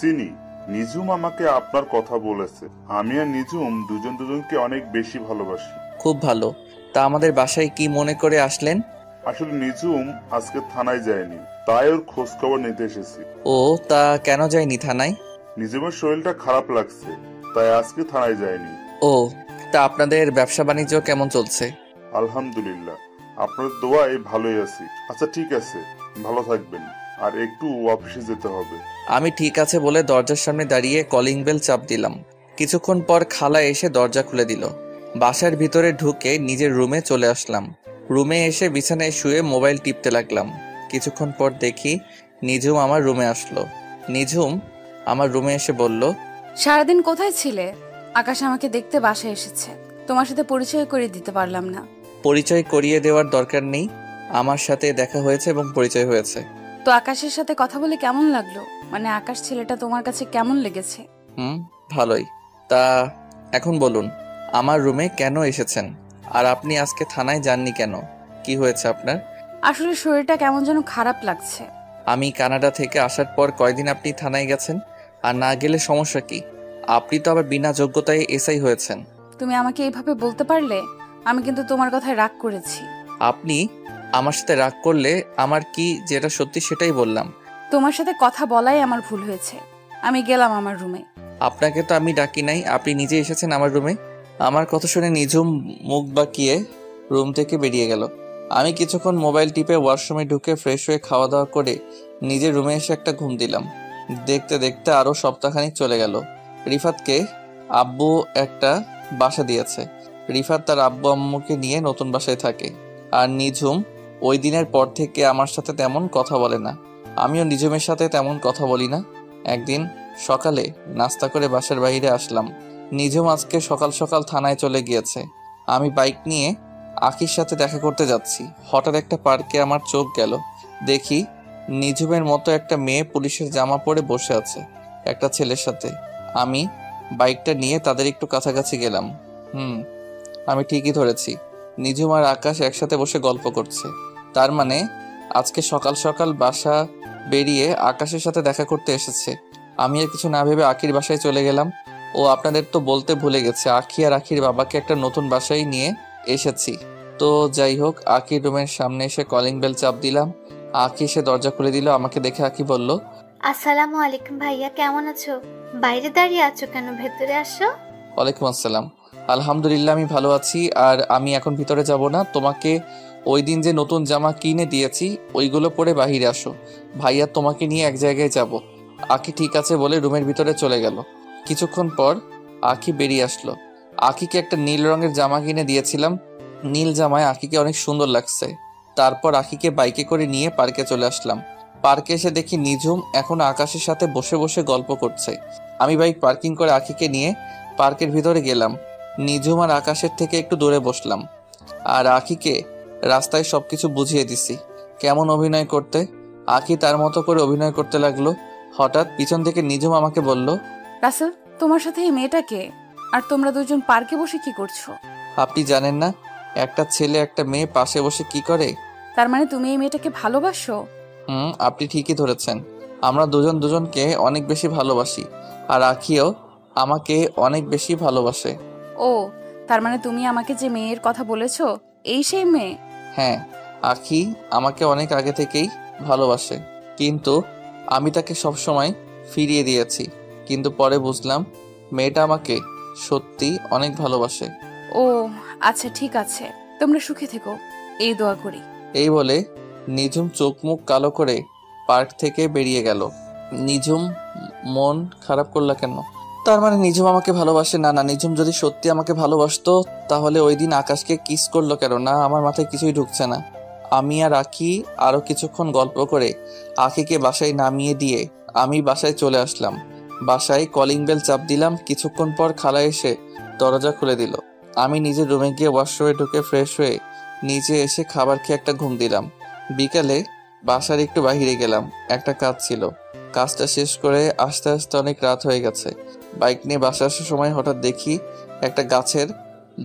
চিনি, নিঝুম আমাকে আপনার কথা বলেছে। আমি আর নিঝুম দুজনকে অনেক বেশি ভালোবাসি। খুব ভালো। তা আমাদের বাসায় কি মনে করে আসলেন? আসলে নিজুম আজকে থানায় যায়নি, তাই ওর খোঁজ খবর নিতে এসেছি। ও তা কেন যায়নি থানায়? নিজুমের শরীরটা খারাপ লাগছে, তাই আজকে থানায় যায়নি। ও তা আপনাদের ব্যবসা বাণিজ্য কেমন চলছে? আলহামদুলিল্লাহ, আপনার দোয়ায় ভালোই আছি। আচ্ছা ঠিক আছে, ভালো থাকবেন। আর একটু অফিসে যেতে হবে। আমি ঠিক আছে বলে দরজার সামনে দাঁড়িয়ে কলিং বেল চাপ দিলাম। কিছুক্ষণ পর খালা এসে দরজা খুলে দিল। বাসার ভিতরে ঢুকে নিজের রুমে চলে আসলাম। রুমে এসে বিছানায় শুয়ে মোবাইল টিপতে লাগলাম। কিছুক্ষণ পর দেখি নিঝুম আমার রুমে আসলো। নিঝুম আমার রুমে এসে বলল, সারাদিন কোথায় ছিলে? আকাশ আমাকে দেখতে বাসায় এসেছে, তোমার সাথে পরিচয় করে দিতে পারলাম না। পরিচয় করিয়ে দেওয়ার দরকার নেই, আমার সাথে দেখা হয়েছে এবং পরিচয় হয়েছে। তো আকাশের সাথে কথা বলে কেমন লাগলো? মানে আকাশ ছেলেটা তোমার কাছে কেমন লেগেছে? ভালোই। তা এখন বলুন, আমার রুমে কেন এসেছেন? আর আপনি আজকে থানায় যাননি কেন? কি হয়েছে আপনার? আসলে শরীরটা কেমন যেন খারাপ লাগছে। আমি কানাডা থেকে আসার পর কয়দিন আপনি থানায় গেছেন? আর না গেলে সমস্যা কি? আপনি তো আবার বিনা যোগ্যতায় এসআই হয়েছেন। তুমি আমাকে এইভাবে বলতে পারলে? আমি কিন্তু তোমার কথায় রাগ করেছি। আপনি আমার সাথে রাগ করলে আমার কি যেটা সত্যি সেটাই বললাম। তোমার সাথে কথা বলাই আমার ভুল হয়েছে। আমি গেলাম আমার রুমে। আপনাকে তো আমি ডাকি নাই, আপনি নিজে এসেছেন আমার রুমে। আমার কথা শুনে নিঝুম মুখ বাঁকিয়ে রুম থেকে বেরিয়ে গেল। আমি কিছুক্ষণ মোবাইল টিপে ওয়াশরুমে ঢুকে ফ্রেশ হয়ে খাওয়া দাওয়া করে নিজের রুমে এসে একটা ঘুম দিলাম। দেখতে দেখতে আরও সপ্তাহখানিক চলে গেল। রিফাতকে আব্বু একটা বাসা দিয়েছে। রিফাত তার আব্বু আম্মুকে নিয়ে নতুন বাসায় থাকে। আর নিঝুম ওই দিনের পর থেকে আমার সাথে তেমন কথা বলে না। আমিও নিঝুমের সাথে তেমন কথা বলি না। একদিন সকালে নাস্তা করে বাসার বাইরে আসলাম। নিঝুম আজকে সকাল সকাল থানায় চলে গিয়েছে। আমি বাইক নিয়ে আখির সাথে দেখা করতে যাচ্ছি। হঠাৎ একটা পার্কে আমার চোখ গেল। দেখি নিঝুমের মতো একটা মেয়ে পুলিশের জামা পরে বসে আছে একটা ছেলের সাথে। আমি বাইকটা নিয়ে তাদের একটু কাছাকাছি গেলাম। আমি ঠিকই ধরেছি, নিঝুম আর আকাশ একসাথে বসে গল্প করছে। তার মানে আজকে সকাল সকাল বাসা বেরিয়ে আকাশের সাথে দেখা করতে এসেছে। আমি আর কিছু না ভেবে আখির বাসায় চলে গেলাম। ও আপনাদের তো বলতে ভুলে গেছে, আখি আর আখির বাবাকে একটা নতুন বাসায় নিয়ে এসেছি। তো যাই হোক, আখির রুমের সামনে এসে কলিং বেল চাপ দিলাম। আখি এসে দরজা খুলে দিল। আমাকে দেখে আখি বলল, আসসালামু আলাইকুম ভাইয়া, কেমন আছো? বাইরে দাঁড়িয়ে আছো কেন? ভেতরে আসো। ওয়ালাইকুম আসসালাম। আলহামদুলিল্লাহ আমি ভালো আছি। আর আমি এখন ভিতরে যাব না, তোমাকে ওই দিন যে নতুন জামা কিনে দিয়েছি ওইগুলো পরে বাহিরে আসো। ভাইয়া তোমাকে নিয়ে এক জায়গায় যাব। আখি ঠিক আছে বলে রুমের ভিতরে চলে গেল। কিছুক্ষণ পর আখি বেরিয়ে আসলো। আখিকে একটা নীল রঙের জামা কিনে দিয়েছিলাম। নীল জামায় আখিকে অনেক সুন্দর লাগছে। তারপর আখিকে বাইকে করে নিয়ে পার্কে চলে আসলাম। পার্কে এসে দেখি নিঝুম এখন আকাশের সাথে বসে বসে গল্প করছে। আমি বাইক পার্কিং করে আখিকে নিয়ে পার্কের ভিতরে গেলাম। নিঝুম আর আকাশের থেকে একটু দূরে বসলাম। আর আখিকে রাস্তায় সবকিছু বুঝিয়ে দিছি কেমন অভিনয় করতে। আখি তার মতো করে অভিনয় করতে লাগলো। হঠাৎ পিছন থেকে নিঝুম আমাকে বলল, রাসেল, তোমার সাথে এই মেয়েটাকে? আর তোমরা দুজন পার্কে বসে কি করছো? আপনি জানেন না একটা ছেলে একটা মেয়ে পাশে বসে কি করে? তার মানে তুমি এই মেয়েটাকে ভালোবাসো? আপনি ঠিকই ধরেছেন। আমরা দুজন দুজনকে অনেক বেশি ভালোবাসি। আর আখিও আমাকে অনেক বেশি ভালোবাসে। ও, তার মানে তুমি আমাকে যে মেয়ের কথা বলেছো এই সেই মেয়ে? হ্যাঁ, আখি আমাকে অনেক আগে থেকেই ভালোবাসে, কিন্তু আমি তাকে সবসময় ফিরিয়ে দিয়েছি। কিন্তু পরে বুঝলাম মেয়েটা আমাকে সত্যি অনেক ভালোবাসে। ও আচ্ছা, ঠিক আছে, তোমরা সুখে থেকো, এই দোয়া করি। এই বলে নিঝুম চোখ মুখ কালো করে পার্ক থেকে বেরিয়ে গেল। নিঝুম মন খারাপ করলা কেন? তার মানে নিঝুম আমাকে ভালোবাসে না? না, নিঝুম যদি সত্যি আমাকে ভালোবাসতো তাহলে ওই দিন আকাশকে কিস করলো কেন? না, আমার মাথায় কিছুই ঢুকছে না। আমি আর আখি আরো কিছুক্ষণ গল্প করে আখিকে বাসায় নামিয়ে দিয়ে আমি বাসায় চলে আসলাম। বাসায় কলিং বেল চাপ দিলাম। কিছুক্ষণ পর খালা এসে দরজা খুলে দিল। আমি নিজের রুমে গিয়ে ওয়াশরুমে ঢুকে ফ্রেশ হয়ে নিচে এসে খাবার খেয়ে একটা ঘুম দিলাম। বিকালে বাসার একটু বাহিরে গেলাম, একটা কাজ ছিল। কাজটা শেষ করে আস্তে আস্তে অনেক রাত হয়ে গেছে। বাইক নিয়ে বাসা আসার সময় হঠাৎ দেখি একটা গাছের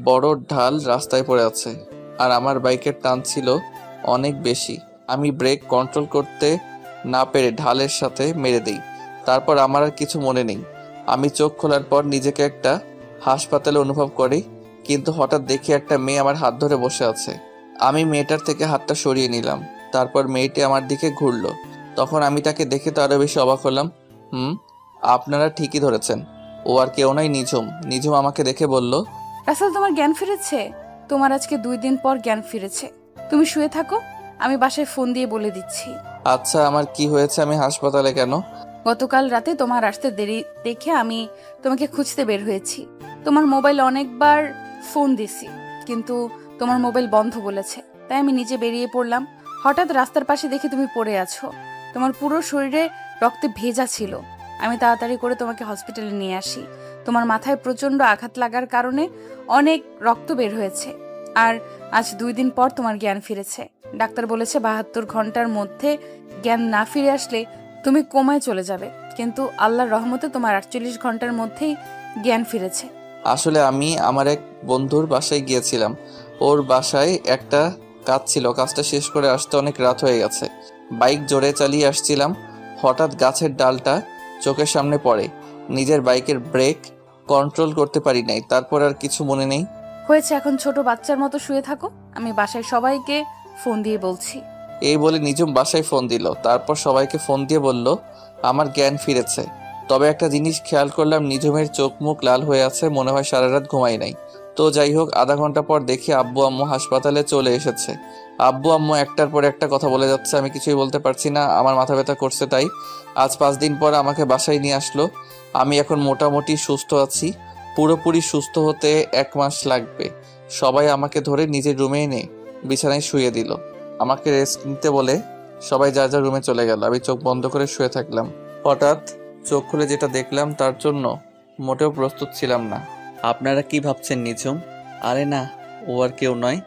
বড় ঢাল রাস্তায় পড়ে আছে। আর আমার বাইকের টান ছিল অনেক বেশি। আমি ব্রেক কন্ট্রোল করতে না পেরে ঢালের সাথে মেরে দিই। তারপর আমার আর কিছু মনে নেই। আমি চোখ খোলার পর নিজেকে একটা হাসপাতালে অনুভব করি। কিন্তু হঠাৎ দেখি একটা মেয়ে আমার হাত ধরে বসে আছে। আমি মেয়েটার থেকে হাতটা সরিয়ে নিলাম। তারপর মেয়েটি আমার দিকে ঘুরলো। তখন আমি তাকে দেখে তো আরো বেশি অবাক হলাম। আপনারা ঠিকই ধরেছেন, ও আর কেউ নয়, নিঝুম। নিঝুম আমাকে দেখে বলল, রাসেল তোমার জ্ঞান ফিরেছে। তোমার আজকে 2 দিন পর জ্ঞান ফিরেছে। তুমি শুয়ে থাকো, আমি বাসায় ফোন দিয়ে বলে দিচ্ছি। আচ্ছা, আমার কি হয়েছে? আমি হাসপাতালে কেন? গতকাল রাতে তোমার আসতে দেরি দেখে আমি তোমাকে খুঁজতে বের হয়েছি। তোমার মোবাইল অনেকবার ফোন দিছি, কিন্তু তোমার মোবাইল বন্ধ বলেছে। তাই আমি নিজে বেরিয়ে পড়লাম। হঠাৎ রাস্তার পাশে দেখে তুমি পড়ে আছো। তোমার পুরো শরীরে রক্তে ভেজা ছিল। আমি তাড়াতাড়ি করে তোমাকে হসপিটালে নিয়ে আসি। তোমার মাথায় প্রচণ্ড আঘাত লাগার কারণে অনেক রক্ত বের হয়েছে। আর আজ 2 দিন পর তোমার জ্ঞান ফিরেছে। ডাক্তার বলেছে 72 ঘন্টার মধ্যে জ্ঞান না ফিরে আসলে তুমি কোমায় চলে যাবে, কিন্তু আল্লাহর রহমতে তোমার 48 ঘন্টার মধ্যেই জ্ঞান ফিরেছে। আসলে আমি আমার এক বন্ধুর বাসায় গিয়েছিলাম। ওর বাসায় একটা কাজ ছিল, কাজটা শেষ করে আসতে অনেক রাত হয়ে গেছে। বাইক জোরে চালিয়ে আসছিলাম, হঠাৎ গাছের ডালটা চোখের সামনে পড়ে। নিজের বাইকের ব্রেক কন্ট্রোল করতে পারি নাই। তারপর আর কিছু মনে নেই। হয়েছে, এখন ছোট বাচ্চার মতো শুয়ে থাকো। আমি বাসায় সবাইকে ফোন দিয়ে বলছি। এই বলে নিঝুম বাসায় ফোন দিল। তারপর সবাইকে ফোন দিয়ে বলল আমার জ্ঞান ফিরেছে। তবে একটা জিনিস খেয়াল করলাম, নিঝুমের চোখ মুখ লাল হয়ে আছে, মনে হয় সারা রাত ঘুমাই নাই। তো যাই হোক, আধা ঘন্টা পর দেখি আব্বু আম্মু হাসপাতালে চলে এসেছে। আব্বু আম্মু একটার পর একটা কথা বলে যাচ্ছে, আমি কিছুই বলতে পারছি না। আমার মাথা ব্যথা করছে। তাই আজ 5 দিন পর আমাকে বাসায় নিয়ে আসলো। আমি এখন মোটামুটি সুস্থ আছি। পুরোপুরি সুস্থ হতে 1 মাস লাগবে। সবাই আমাকে ধরে নিজের রুমে এনে বিছানায় শুয়ে দিল। আমাকে রেস্ট নিতে বলে সবাই যার যার রুমে চলে গেল। আমি চোখ বন্ধ করে শুয়ে থাকলাম। হঠাৎ চোখ খুলে যেটা দেখলাম তার জন্য মোটেও প্রস্তুত ছিলাম না। আপনারা কি ভাবছেন নিঝুম? আরে না, ও আর কেউ নয়,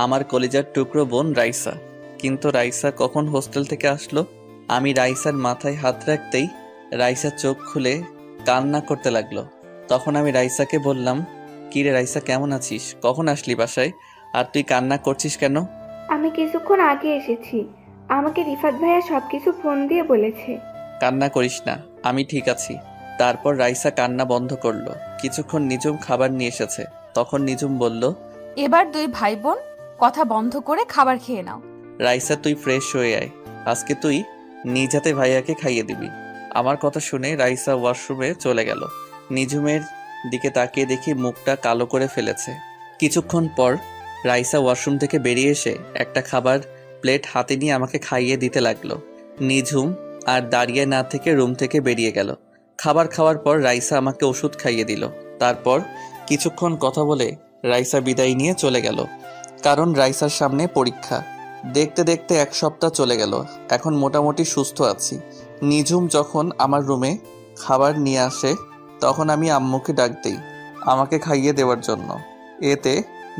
আমার কলিজার টুকরো বোন রাইসা। কিন্তু রাইসা কখন হোস্টেল থেকে আসলো? আমি রাইসার মাথায় হাত রাখতেই রাইসা চোখ খুলে কান্না করতে লাগলো। তখন আমি রাইসাকে বললাম, কিরে রাইসা, কেমন আছিস? কখন আসলি বাসায়? আর তুই কান্না করছিস কেন? আমি কিছুক্ষণ আগে এসেছি। আমাকে রিফাত ভাইয়া সবকিছু ফোন দিয়ে বলেছে। কান্না করিস না, আমি ঠিক আছি। তারপর রাইসা কান্না বন্ধ করলো। কিছুক্ষণ নিঝুম খাবার নিয়ে এসেছে। তখন নিঝুম বলল, এবার 2 ভাই বোন কথা বন্ধ করে খাবার খেয়ে নাও। রাইসা তুই ফ্রেশ হয়ে আয়, আজকে তুই নিজ হাতে ভাইয়াকে খাইয়ে দিবি। আমার কথা শুনে রাইসা ওয়াশরুমে চলে গেল। নিঝুমের দিকে তাকিয়ে দেখি মুখটা কালো করে ফেলেছে। কিছুক্ষণ পর রাইসা ওয়াশরুম থেকে বেরিয়ে এসে একটা খাবার প্লেট হাতে নিয়ে আমাকে খাইয়ে দিতে লাগলো। নিঝুম আর দাঁড়িয়ে না থেকে রুম থেকে বেরিয়ে গেল। খাবার খাওয়ার পর রাইসা আমাকে ওষুধ খাইয়ে দিল। তারপর কিছুক্ষণ কথা বলে রাইসা বিদায় নিয়ে চলে গেল, কারণ রাইসার সামনে পরীক্ষা। দেখতে দেখতে 1 সপ্তাহ চলে গেল। এখন মোটামুটি সুস্থ আছি। নিঝুম যখন আমার রুমে খাবার নিয়ে আসে তখন আমি আম্মুকে ডাক দিই আমাকে খাইয়ে দেওয়ার জন্য। এতে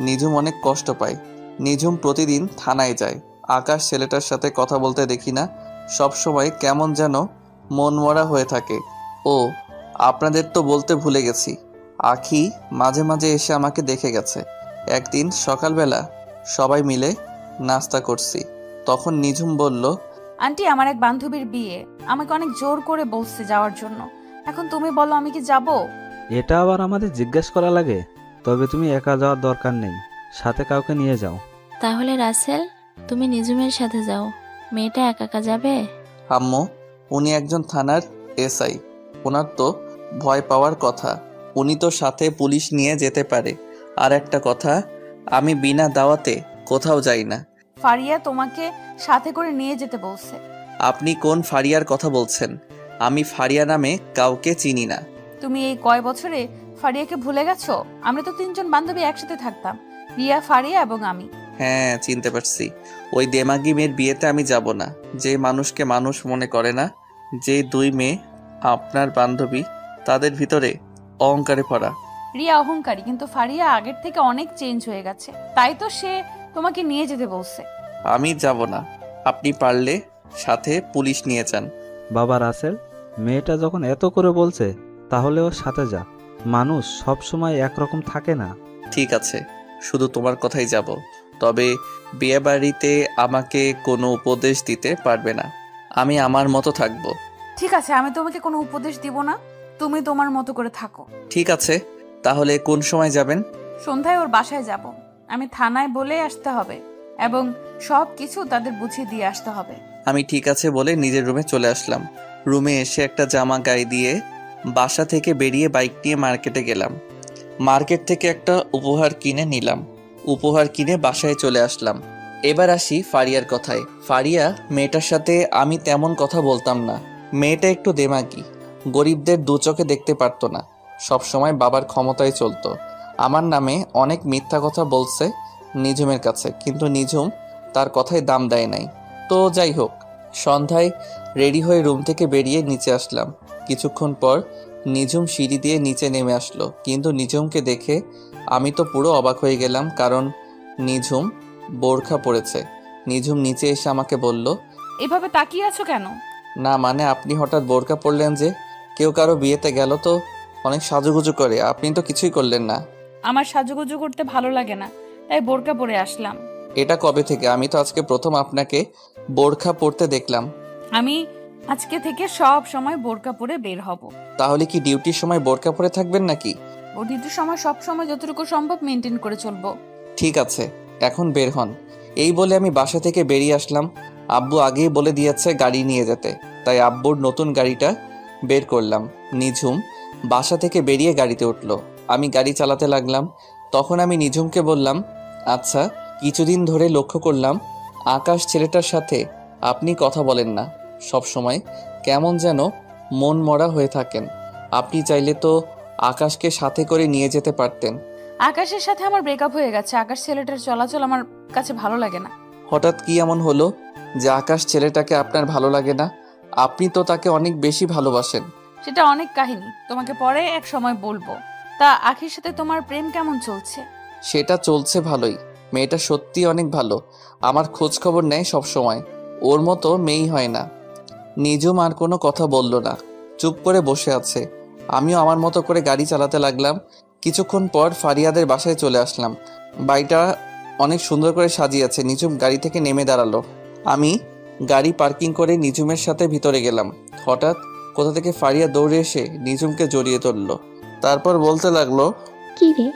নিঝুম অনেক কষ্ট পায়। নিঝুম প্রতিদিন থানায় যায়। আকাশ ছেলেটার সাথে কথা বলতে দেখি না, সব সময় কেমন যেন মনমরা হয়ে থাকে। ও আপনাদের তো বলতে ভুলে গেছি, আখি মাঝে মাঝে এসে আমাকে দেখে গেছে। একদিন সকালবেলা সবাই মিলে নাস্তা করছি, তখন নিঝুম বলল, আন্টি, আমার এক বান্ধবীর বিয়ে, আমাকে অনেক জোর করে বলছে যাওয়ার জন্য। এখন তুমি বলো আমি কি যাব? এটা আবার আমাদের জিজ্ঞেস করা লাগে? তবে তুমি একা যাওয়ার দরকার নেই, সাথে কাউকে নিয়ে যাও। তাহলে রাসেল, তুমি নিঝুমের সাথে যাও। মেয়েটা একা একা যাবে? আম্মু, উনি একজন থানার এসআই, ওনার তো ভয় পাওয়ার কথা। উনি তো সাথে পুলিশ নিয়ে যেতে পারে। আর একটা কথা, আমি বিনা দাওয়াতে কোথাও যাই না। ফারিয়া তোমাকে সাথে করে নিয়ে যেতে বলছে। আপনি কোন ফারিয়ার কথা বলছেন? আমি ফারিয়া নামে কাউকে চিনি না। তুমি এই কয় বছরে ফারিয়াকে ভুলে গেছো? আমরা তো 3 জন বান্ধবী একসাথে থাকতাম, রিয়া, ফারিয়া এবং আমি। হ্যাঁ, চিনতে পারছি। ওই দেমাগি মেয়ের বিয়েতে আমি যাব না, যে মানুষকে মানুষ মনে করে না। যে 2 মেয়ে আপনার বান্ধবী, তাদের ভিতরে অহংকারে ভরা। রিয়া অহংকারী, কিন্তু ফারিয়া আগের থেকে অনেক চেঞ্জ হয়ে গেছে। তাই তো সে তোমাকে নিয়ে যেতে বলছে। আমি যাব না। আপনি পারলে সাথে পুলিশ নিয়ে যান। বাবা রাসেল, মেয়েটা যখন এত করে বলছে তাহলে ওর সাথে যা। মানুষ সব সময় একরকম থাকে না। ঠিক আছে, শুধু তোমার কথাই যাব। তবে বিয়ে বাড়িতে আমাকে কোনো উপদেশ দিতে পারবে না। আমি আমার মতো থাকবো। ঠিক আছে, আমি তোমাকে কোনো উপদেশ দিব না, তুমি তোমার মতো করে থাকো। ঠিক আছে, তাহলে কোন সময় যাবেন? সন্ধ্যায় ওর বাসায় যাব। আমি থানায় বলে আসতে হবে। এবং সব কিছু তাদের বুঝিয়ে দিয়ে আসতে হবে। আমি ঠিক আছে বলে নিজের রুমে চলে আসলাম। রুমে এসে একটা জামা গায়ে দিয়ে বাসা থেকে বেরিয়ে বাইক নিয়ে মার্কেটে গেলাম। মার্কেট থেকে একটা উপহার কিনে নিলাম। উপহার কিনে বাসায় চলে আসলাম। এবার আসি ফারিয়ার কথায়। ফারিয়া মেয়েটার সাথে আমি তেমন কথা বলতাম না। মেয়েটা একটু দেমাগি, গরিবদের দু চোখে দেখতে পারতো না, সব সময় বাবার ক্ষমতায় চলতো। আমার নামে অনেক মিথ্যা কথা বলছে নিঝুমের কাছে, কিন্তু নিঝুম তার কথায় দাম দেয় নাই। তো যাই হোক, সন্ধ্যায় রেডি হয়ে রুম থেকে বেরিয়ে নিচে আসলাম। কিছুক্ষণ পর নিঝুম সিঁড়ি দিয়ে নিচে নেমে আসলো, কিন্তু নিঝুমকে দেখে আমি তো পুরো অবাক হয়ে গেলাম, কারণ নিঝুম বোরখা পরেছে। নিঝুম নিচে এসে আমাকে বলল, এভাবে তাকিয়ে আছো কেন? না মানে আপনি হঠাৎ বোরখা পরলেন যে? কেউ কারো বিয়েতে গেল তো অনেক সাজুগুজু করে, আপনি তো কিছুই করলেন না। আমার সাজুগুজু করতে ভালো লাগে না, তাই বোরকা পরে আসলাম। এটা কবে থেকে? আমি তো আজকে প্রথম আপনাকে বোরখা পরতে দেখলাম। আমি আজকে থেকে সব সময় বোরকা পরে বের হব। তাহলে কি ডিউটির সময় বোরখা পরে থাকবেন নাকি? ও ডিউটির সময় সব সময় যতটুকু সম্ভব মেনটেন করে চলবো। ঠিক আছে, এখন বের হন। এই বলে আমি বাসা থেকে বেরিয়ে আসলাম। আব্বু আগেই বলে দিয়েছে গাড়ি নিয়ে যেতে, তাই আব্বুর নতুন গাড়িটা বের করলাম। নিঝুম বাসা থেকে বেরিয়ে গাড়িতে উঠলো। আমি গাড়ি চালাতে লাগলাম। তখন আমি নিঝুমকে বললাম, আচ্ছা, কিছুদিন ধরে লক্ষ্য করলাম আকাশ ছেলেটার সাথে আপনি কথা বলেন না, সব সময় কেমন যেন মন মরা হয়ে থাকেন। আপনি চাইলে তো আকাশকে সাথে করে নিয়ে যেতে পারতেন। আকাশের সাথে আমার ব্রেকআপ হয়ে গেছে। আকাশ ছেলেটার চলাচল আমার কাছে ভালো লাগে না। হঠাৎ কি এমন হলো যে আকাশ ছেলেটাকে আপনার ভালো লাগে না? আপনি তো তাকে অনেক বেশি ভালোবাসেন। সেটা অনেক কাহিনী, তোমাকে পরে এক সময় বলবো। তা আখির সাথে তোমার প্রেম কেমন চলছে? সেটা চলছে ভালোই। মেয়েটা সত্যি অনেক ভালো, আমার খোঁজ খবর নেয় সব সময়। ওর মতো মেয়েই হয় না। নিঝুম আর কোনো কথা বলল না, চুপ করে বসে আছে। আমিও আমার মতো করে গাড়ি চালাতে লাগলাম। কিছুক্ষণ পর ফারিয়াদের বাসায় চলে আসলাম। বাড়িটা অনেক সুন্দর করে সাজিয়েছে। নিঝুম গাড়ি থেকে নেমে দাঁড়ালো। আমি গাড়ি পার্কিং করে নিঝুমের সাথে ভিতরে গেলাম। হঠাৎ কোথা থেকে ফারিয়া দৌড়ে এসে নিঝুমকে জড়িয়ে ধরল। তারপর বলতে লাগলো, কি রে,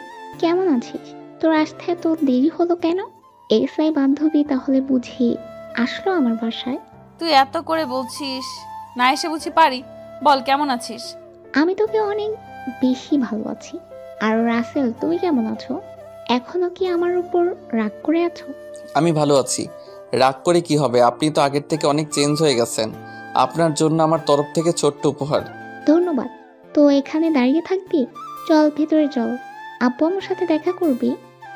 কেমন আছিস? তোর আসতে এত দেরি হলো কেন? এসআই বান্ধবী তাহলে বুঝি আসলো আমার বাসায়? তুই এত করে বলছিস, না এসে বুঝি পারি? বল কেমন আছিস? আমি তোকে অনেক বেশি ভালো আছি। আর রাসেল, তুমি কেমন আছো? এখনো কি আমার উপর রাগ করে আছো? আমি ভালো আছি। রাগ করে কি হবে? আপনি তো আগের থেকে অনেক চেঞ্জ হয়ে গেছেন। আপনার জন্য আমার তরফ থেকে ছোট্ট উপহার। ধন্যবাদ। তো এখানে দাঁড়িয়ে থাকবি? চল ভেতরে চল, আব্বু আমার সাথে দেখা করবি।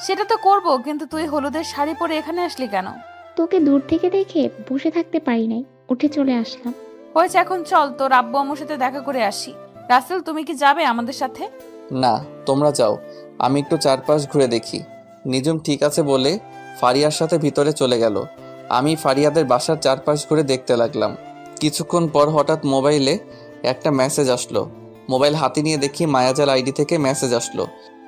সেটা তো করব, কিন্তু তুই হলুদের শাড়ি পরে এখানে আসলি কেন? তোকে দূর থেকে দেখে বসে থাকতে পারি নাই, উঠে চলে আসলাম। হয়েছে, এখন চল তোর আব্বু আমার সাথে দেখা করে আসি। রাসেল, তুমি কি যাবে আমাদের সাথে? না, তোমরা যাও, আমি একটু চারপাশ ঘুরে দেখি। নিঝুম ঠিক আছে বলে ফারিয়ার সাথে ভিতরে চলে গেল। আমি ফারিয়াদের বাসার চারপাশ ঘুরে দেখতে লাগলাম। কিছুক্ষণ পর হঠাৎ মোবাইলে একটা মেসেজ আসলো। মোবাইল হাতে নিয়ে দেখি মায়াজাল আইডি থেকে মেসেজ আসলো।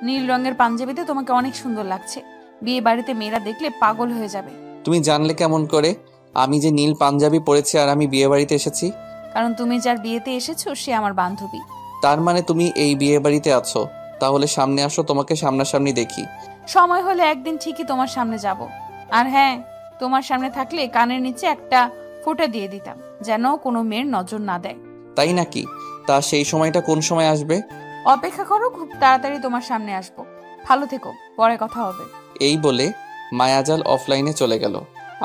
নীল রঙের পাঞ্জাবিতে তোমাকে অনেক সুন্দর লাগছে। বিয়ে বাড়িতে মেয়েরা দেখলে পাগল হয়ে যাবে। তুমি জানলে কেমন করে আমি যে নীল পাঞ্জাবি পরেছি আর আমি বিয়ে বাড়িতে এসেছি? কারণ তুমি যার বিয়েতে এসেছো সে আমার বান্ধবী। তার মানে তুমি এই বিয়ে বাড়িতে আছো? তাহলে সামনে আসো, তোমাকে সামনাসামনি দেখি। সময় হলে একদিন ঠিকই তোমার সামনে যাব। আর হ্যাঁ, তোমার সামনে থাকলে কানের নিচে একটা ফোঁটা দিয়ে দিতাম, যেন কোনো মেয়ের নজর না দেয়। তাই নাকি? তা সেই সময়টা কোন সময় আসবে? অপেক্ষা করো, খুব তাড়াতাড়ি তোমার সামনে আসবো। ভালো থেকো, পরে কথা হবে। এই বলে মায়াজাল অফলাইনে চলে গেল।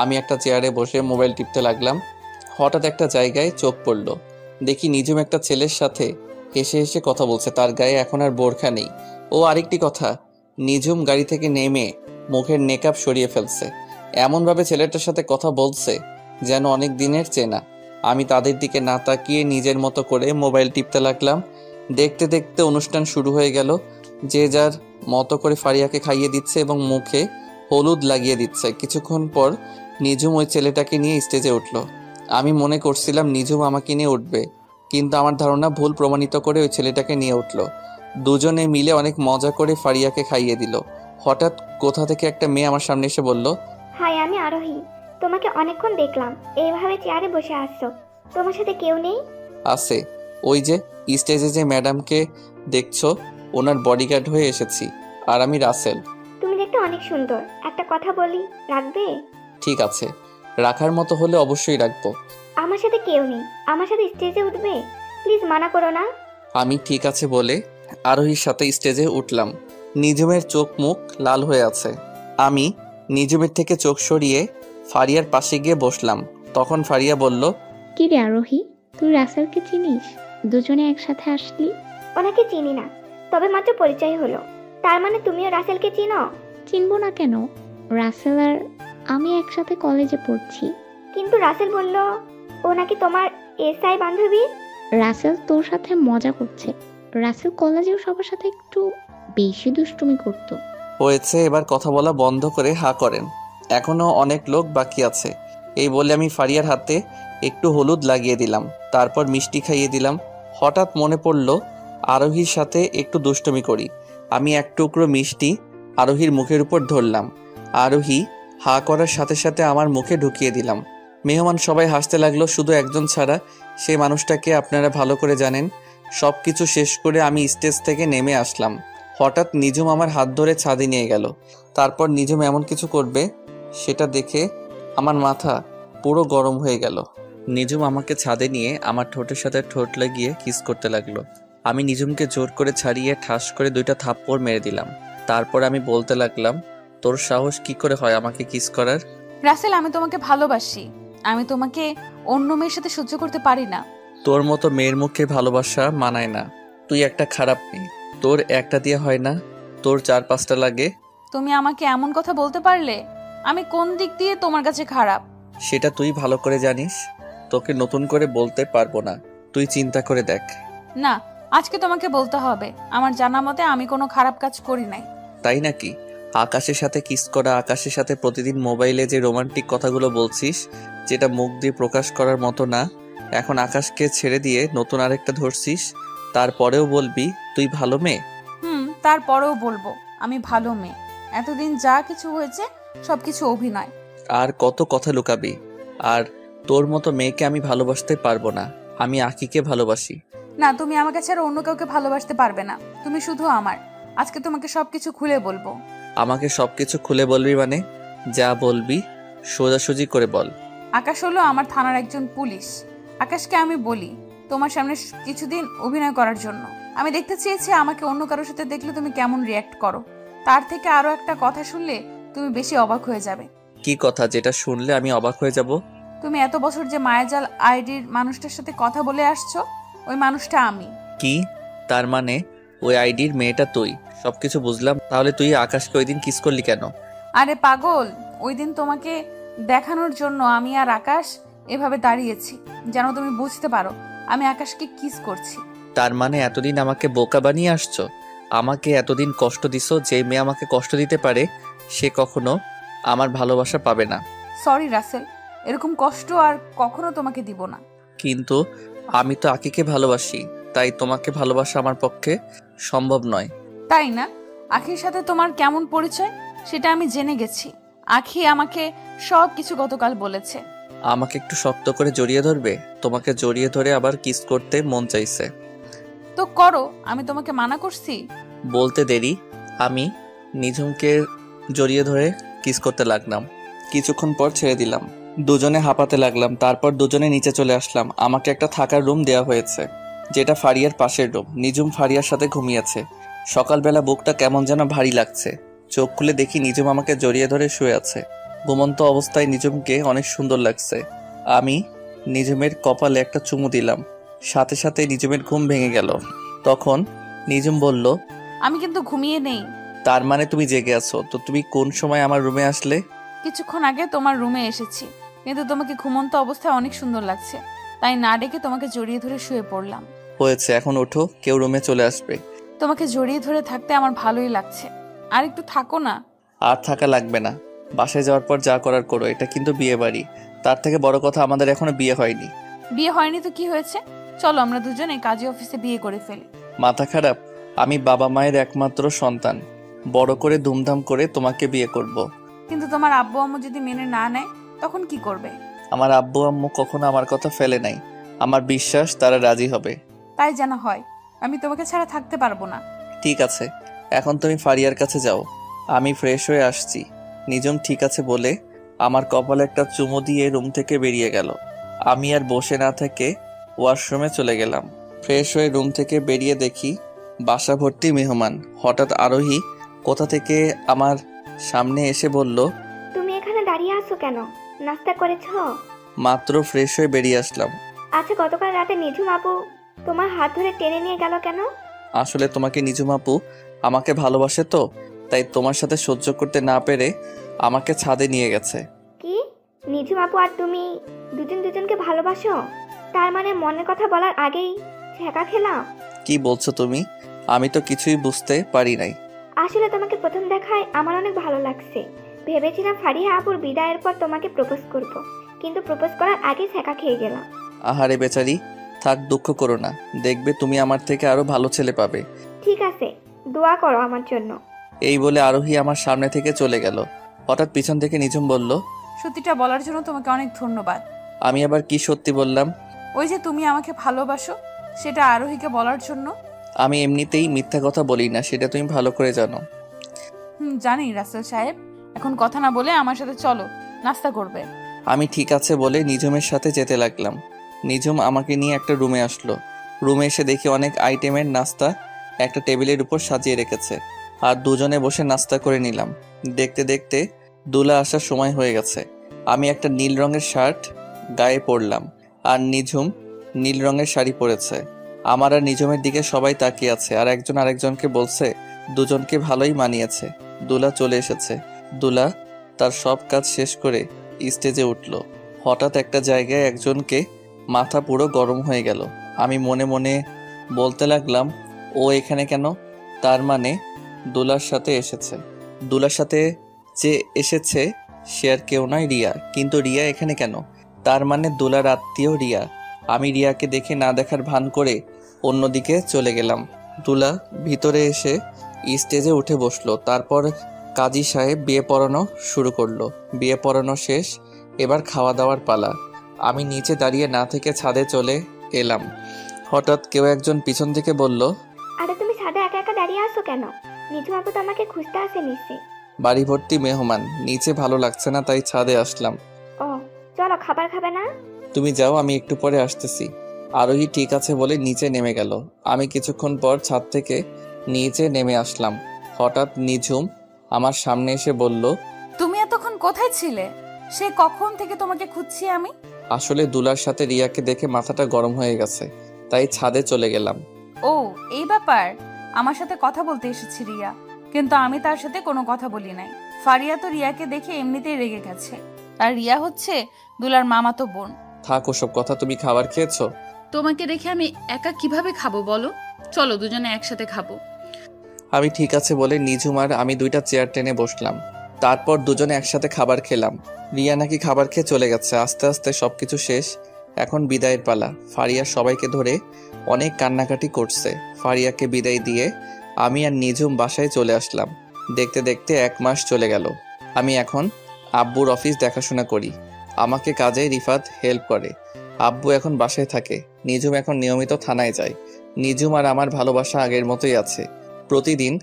আমি একটা চেয়ারে বসে মোবাইল টিপতে লাগলাম। হঠাৎ একটা জায়গায় চোখ পড়ল। দেখি নিঝুম একটা ছেলের সাথে হেসে হেসে কথা বলছে। তার গায়ে এখন আর বোরখা নেই। ও আরেকটি কথা, নিঝুম গাড়ি থেকে নেমে মুখের নেকআপ সরিয়ে ফেলছে। এমনভাবে ছেলেটার সাথে কথা বলছে যেন অনেক দিনের চেনা। আমি তাদের দিকে না তাকিয়ে নিজের মতো করে মোবাইল টিপতে লাগলাম। দেখতে দেখতে অনুষ্ঠান শুরু হয়ে গেল। যে যার মতো করে ফারিয়াকে খাইয়ে দিচ্ছে এবং মুখে হলুদ লাগিয়ে দিচ্ছে। কিছুক্ষণ পর নিঝুম ওই ছেলেটাকে নিয়ে স্টেজে উঠল। আমি মনে করছিলাম নিঝুম আমাকে নিয়ে উঠবে, কিন্তু আমার ধারণা ভুল প্রমাণিত করে ওই ছেলেটাকে নিয়ে উঠল। দুজনে মিলে অনেক মজা করে ফারিয়াকে খাইয়ে দিল। হঠাৎ কোথা থেকে একটা মেয়ে আমার সামনে এসে বলল, হাই, আমি আরোহী। তোমাকে অনেকক্ষণ দেখলাম এইভাবে চেয়ারে বসে আসছো। তোমার সাথে কেউ নেই? আছে, ওই যে স্টেজে যে ম্যাডামকে দেখছো, ওনার বডিগার্ড হয়ে এসেছি। আর আমি রাসেল। তুমি যে দেখতে অনেক সুন্দর। একটা কথা বলি, রাখবে? ঠিক আছে, রাখার মতো হলে অবশ্যই রাখবো। আমার সাথে কেউ নেই, আমার সাথে স্টেজে উঠবে? প্লিজ মানা করো না। আমি ঠিক আছে বলে আরোহীর সাথে স্টেজে উঠলাম। নিজমের চোখ মুখ লাল হয়ে আছে। আমি নিজমের থেকে চোখ সরিয়ে ফারিয়ার পাশে গিয়ে বসলাম। তখন ফারিয়া বলল, কি রে আরোহী, তুই রাসেলকে চিনিস? দুজনে একসাথে আসলি। ওনাকে চিনি না, তবে মাত্র পরিচয় হলো। তার মানে তুমিও রাসেলকে চিনো? চিনবো না কেন? রাসেল আর আমি একসাথে কলেজে পড়ছি। কিন্তু রাসেল বলল ও নাকি তোমার এসআই বান্ধবী। রাসেল তোর সাথে মজা করছে। রাসেল কলেজেও সবার সাথে একটু বেশি দুষ্টুমি করতো। হয়েছে, এবার কথা বলা বন্ধ করে হা করেন, এখনো অনেক লোক বাকি আছে। এই বলে আমি ফারিয়ার হাতে একটু হলুদ লাগিয়ে দিলাম, তারপর মিষ্টি খাইয়ে দিলাম। হঠাৎ মনে পড়ল আরোহীর সাথে একটু দুষ্টুমি করি। আমি এক টুকরো মিষ্টি আরোহীর মুখের উপর ধরলাম। আরোহী হা করার সাথে সাথে আমার মুখে ঢুকিয়ে দিলাম। মেহমান সবাই হাসতে লাগলো, শুধু একজন ছাড়া। সেই মানুষটাকে আপনারা ভালো করে জানেন। সব কিছু শেষ করে আমি স্টেজ থেকে নেমে আসলাম। হঠাৎ নিজুম আমার হাত ধরে ছাদে নিয়ে গেল। তারপর নিজুম এমন কিছু করবে সেটা দেখে আমার মাথা পুরো গরম হয়ে গেল। নিজুম আমাকে ছাদে নিয়ে আমার ঠোঁটের সাথে ঠোঁট লাগিয়ে কিস করতে লাগলো। আমি নিজুমকে জোর করে ছাড়িয়ে ঠাস করে 2টা থাপ্পড় মেরে দিলাম। তারপর আমি বলতে লাগলাম, তোর সাহস কি করে হয় আমাকে কিস করার? রাসেল, আমি তোমাকে ভালোবাসি। আমি তোমাকে অন্য মেয়ের সাথে সহ্য করতে পারি না। তোর মতো মেয়ের মুখে ভালোবাসা মানায় না। তুই একটা খারাপ মেয়ে। তোর একটা দিয়ে হয় না, তোর 4-5টা লাগে। তুমি আমাকে এমন কথা বলতে পারলে? আমি কোন দিক দিয়ে তোমার কাছে খারাপ? সেটা তুই ভালো করে জানিস। তোকে নতুন করে বলতে পারবো না, তুই চিন্তা করে দেখ। না, আজকে তোমাকে বলতে হবে। আমার জানা মতে আমি কোনো খারাপ কাজ করি নাই। তাই নাকি? আকাশের সাথে কিস করা, আকাশের সাথে প্রতিদিন মোবাইলে যে রোমান্টিক কথাগুলো বলছিস, যেটা মুখ দিয়ে প্রকাশ করার মতো না, এখন আকাশকে ছেড়ে দিয়ে নতুন আরেকটা ধরছিস, তারপরেও বলবি তুই ভালো মেয়ে? তারপরেও বলবো আমি ভালো মেয়ে। এতদিন যা কিছু হয়েছে সবকিছু অভিনয়। আর কত কথা লুকাবি? আর তোর মতো মেয়েকে আমি ভালোবাসতে পারবো না। আমি আকিকে ভালোবাসি। না, তুমি আমাকে ছাড়া অন্য কাউকে ভালোবাসতে পারবে না। তুমি শুধু আমার। আজকে তোমাকে সবকিছু খুলে বলবো। আমাকে সবকিছু খুলে বলবি মানে? যা বলবি সোজাসুজি করে বল। আকাশ হলো আমার থানার একজন পুলিশ। আকাশকে আমি বলি তোমার সামনে কিছুদিন অভিনয় করার জন্য। আমি দেখতে চেয়েছি আমাকে অন্য কারোর সাথে দেখলে তুমি কেমন রিয়াক্ট করো। তার থেকে আরো একটা কথা শুনলে তুমি বেশি অবাক হয়ে যাবে। কি কথা যেটা শুনলে আমি অবাক হয়ে যাব? তুমি এত বছর যে মায়াজাল আইডির মানুষটার সাথে কথা বলে আসছো, ওই মানুষটা আমি। কি? তার মানে ওই আইডির মেয়েটা তুই? সবকিছু বুঝলাম। তাহলে তুই আকাশকে ওই দিন কিস করলি কেন? আরে পাগল, ওই দিন তোমাকে দেখানোর জন্য আমি আর আকাশ এভাবে দাঁড়িয়েছি যেন তুমি বুঝতে পারো আমি আকাশকে কিস করছি। তার মানে এতদিন আমাকে বোকা বানিয়ে আসছো? আমাকে এতদিন কষ্ট দিছো। যে মেয়ে আমাকে কষ্ট দিতে পারে সে কখনো আমার ভালোবাসা পাবে না। সরি রাসেল, এরকম কষ্ট আর কখনো তোমাকে দিব না। কিন্তু আমি তো আকিকে ভালোবাসি, তাই তোমাকে ভালোবাসা আমার পক্ষে সম্ভব নয়। তাই না? আখির সাথে তোমার কেমন পরিচয় সেটা আমি জেনে গেছি। আখি আমাকে সব কিছু গতকাল বলেছে। আমাকে একটু শক্ত করে জড়িয়ে ধরবে? তোমাকে জড়িয়ে ধরে আবার কিস করতে মন চাইছে। তো করো, আমি তোমাকে মানা করছি? বলতে দেরি। আমি নিঝুমকে জড়িয়ে ধরে কিস করতে লাগলাম। কিছুক্ষণ পর ছেড়ে দিলাম। দুজনে হাঁপাতে লাগলাম। তারপর দুজনে নিচে চলে আসলাম। আমাকে একটা থাকার রুম দেওয়া হয়েছে, যেটা ফারিয়ার পাশের রুম। নিজুম ফারিয়ার সাথে ঘুমিয়েছে। সকালবেলা বুকটা কেমন যেন ভারী লাগছে। চোখ খুলে দেখি নিজুম আমাকে জড়িয়ে ধরে শুয়ে আছে। ঘুমন্ত অবস্থায় নিজুমকে অনেক সুন্দর লাগছে। আমি নিজুমের কপালে একটা চুমু দিলাম। সাথে সাথে নিজুমের ঘুম ভেঙে গেল। তখন নিজুম বলল, আমি কিন্তু ঘুমিয়ে নেই। তার মানে তুমি জেগে আছো? তো তুমি কোন সময় আমার রুমে আসলে? কিছুক্ষণ আগে তোমার রুমে এসেছি, কিন্তু তোমাকে ঘুমন্ত অবস্থায় অনেক সুন্দর লাগছে, তাই না ডেকে তোমাকে জড়িয়ে ধরে শুয়ে পড়লাম। হয়েছে, এখন ওঠো, কেউ রুমে চলে আসবে। তোমাকে জড়িয়ে ধরে থাকতে আমার ভালোই লাগছে। আর একটু থাকো না। আর থাকা লাগবে না। বাসায় যাওয়ার পর যা করার করো। এটা কিন্তু বিয়ে বাড়ি। তার থেকে বড় কথা, আমাদের এখনো বিয়ে হয়নি। বিয়ে হয়নি তো কি হয়েছে? চলো আমরা দুজনে কাজী অফিসে বিয়ে করে ফেলি। মাথা খারাপ? আমি বাবা মায়ের একমাত্র সন্তান। বড় করে ধুমধাম করে তোমাকে বিয়ে করব। কিন্তু তোমার আব্বু আম্মু যদি মেনে না নেয় তখন কি করবে? আমার আব্বু আম্মু কখনো আমার কথা ফেলে নাই। আমার বিশ্বাস তারা রাজি হবে। তাই জানা হয়। আমি তোমাকে ছাড়া থাকতে পারবো না। ঠিক আছে, এখন তুমি ফারিয়ার কাছে যাও। আমি ফ্রেশ হয়ে আসছি। নিজম ঠিক আছে বলে আমার কপালে একটা চুমু দিয়ে রুম থেকে বেরিয়ে গেল। আমি আর বসে না থেকে ওয়াশরুমে চলে গেলাম। ফ্রেশ হয়ে রুম থেকে বেরিয়ে দেখি বাসা ভর্তি মেহমান। হঠাৎ আরোহী কোথা থেকে আমার সামনে এসে বলল, তুমি এখানে দাঁড়িয়ে আছো কেন? নাস্তা করেছো? মাত্র ফ্রেশ হয়ে বেরিয়ে আসলাম। আচ্ছা, গতকাল রাতে নিঝুম আপু তোমার হাত ধরে টেনে নিয়ে গেল কেন? আসলে তোমাকে নিঝুম আপু আমাকে ভালোবাসে তো, তাই তোমার সাথে সহ্য করতে না পেরে আমাকে ছাদে নিয়ে গেছে। কি? নিঝুম আপু আর তুমি দুজন দুজনকে ভালোবাসো? তার মানে মনের কথা বলার আগেই ছেঁকা খেলাম? কি বলছো তুমি? আমি তো কিছুই বুঝতে পারি নাই। আসলে তোমাকে প্রথম দেখায় আমার অনেক ভালো লাগছে। ভেবেছিলাম ফারিহা আপুর বিদায়ের পর তোমাকে প্রপোজ করব, কিন্তু প্রপোজ করার আগে ছেঁকা খেয়ে গেলাম। আহারে বেচারি, থাক দুঃখ করো না, দেখবে তুমি আমার থেকে আরো ভালো ছেলে পাবে। ঠিক আছে, দোয়া করো আমার জন্য। এই বলে আরোহী আমার সামনে থেকে চলে গেল। হঠাৎ পিছন থেকে নিঝুম বলল, সত্যিটা বলার জন্য তোমাকে অনেক ধন্যবাদ। আমি আবার কি সত্যি বললাম? ওই যে তুমি আমাকে ভালোবাসো, সেটা আরোহীকে বলার জন্য। আমি এমনিতেই মিথ্যা কথা বলি না, সেটা তুমি ভালো করে জানো। জানি রাসেল সাহেব। এখন কথা না বলে আমার সাথে চলো, নাস্তা করবে। আমি ঠিক আছে বলে নিঝুমের সাথে যেতে লাগলাম। নিঝুম আমাকে নিয়ে একটা রুমে আসলো। রুমে এসে দেখি অনেক আইটেমের নাস্তা একটা টেবিলের উপর সাজিয়ে রেখেছে, আর দুজনে বসে নাস্তা করে নিলাম। দেখতে দেখতে দুলা আসার সময় হয়ে গেছে। আমি একটা নীল রঙের শার্ট গায়ে পরলাম, আর নিঝুম নীল রঙের শাড়ি পরেছে। আমার আর নিঝুমের দিকে সবাই তাকিয়ে আছে, আর একজন আরেকজনকে বলছে দুজনকে ভালোই মানিয়েছে। দুলা চলে এসেছে। দুলা তার সব কাজ শেষ করে স্টেজে উঠল। হঠাৎ একটা জায়গায় একজনকে মাথা পুরো গরম হয়ে গেল। আমি মনে মনে বলতে লাগলাম, ও এখানে কেন? তার মানে দুলার সাথে এসেছে। দুলার সাথে যে এসেছে সে আর কেউ নয়, রিয়া। কিন্তু রিয়া এখানে কেন? তার মানে দুলার আত্মীয় রিয়া। আমি রিয়াকে দেখে না দেখার ভান করে অন্যদিকে চলে গেলাম। দুলা ভিতরে এসে স্টেজে উঠে বসলো। তারপর কাজী সাহেব বিয়ে পড়ানো শুরু করলো। বিয়ে পড়ানো শেষ, এবার খাওয়া দাওয়ার পালা। আমি নিচে দাঁড়িয়ে না থেকে ছাদে চলে এলাম। হঠাৎ কেউ একজন পিছন থেকে বলল, আরে তুমি ছাদে একা একা দাঁড়িয়ে আছো কেন? নিঝুম আপু তো আমাকে খুঁজতে আসে নিচে। বাড়ি ভর্তি মেহমান, নিচে ভালো লাগছে না তাই ছাদে আসলাম। ও চলো, খাবার খাবে না? তুমি যাও, আমি একটু পরে আসতেছি। আরোহী ঠিক আছে বলে নিচে নেমে গেল। আমি কিছুক্ষণ পর ছাদ থেকে নিচে নেমে আসলাম। হঠাৎ নিঝুম আমার সামনে এসে বলল, তুমি এতক্ষণ কোথায় ছিলে? সে কখন থেকে তোমাকে খুঁজছি আমি। আসলে দুলার সাথে রিয়াকে দেখে মাথাটা গরম হয়ে গেছে, তাই ছাদে চলে গেলাম। ও এই ব্যাপার। আমার সাথে কথা বলতে এসেছি রিয়া, কিন্তু আমি তার সাথে কোনো কথা বলি নাই। ফারিয়া তো রিয়াকে দেখে এমনিতেই রেগে গেছে, আর রিয়া হচ্ছে দুলার মামাতো বোন। থাক ওসব কথা, তুমি খাবার খেয়েছো? তোমাকে রেখে আমি একা কিভাবে খাবো বলো? চলো দুজনে একসাথে খাবো। আমি ঠিক আছে বলে নিঝুম আর আমি দুইটা চেয়ার টেনে বসলাম। তারপর দুজনে একসাথে খাবার খেলাম। রিয়া নাকি খাবার খেয়ে চলে গেছে। আস্তে আস্তে সবকিছু শেষ, এখন বিদায়ের পালা। ফারিয়া সবাইকে ধরে অনেক কান্নাকাটি করছে। ফারিয়াকে বিদায় দিয়ে আমি আর নিঝুম বাসায় চলে আসলাম। দেখতে দেখতে 1 মাস চলে গেল। আমি এখন আব্বুর অফিস দেখাশোনা করি। আমাকে কাজে রিফাত হেল্প করে। আব্বু এখন বাসায় থাকে। নিঝুম এখন নিয়মিত থানায় যায়। নিঝুম আর আমার ভালোবাসা আগের মতোই আছে। প্রতিদিন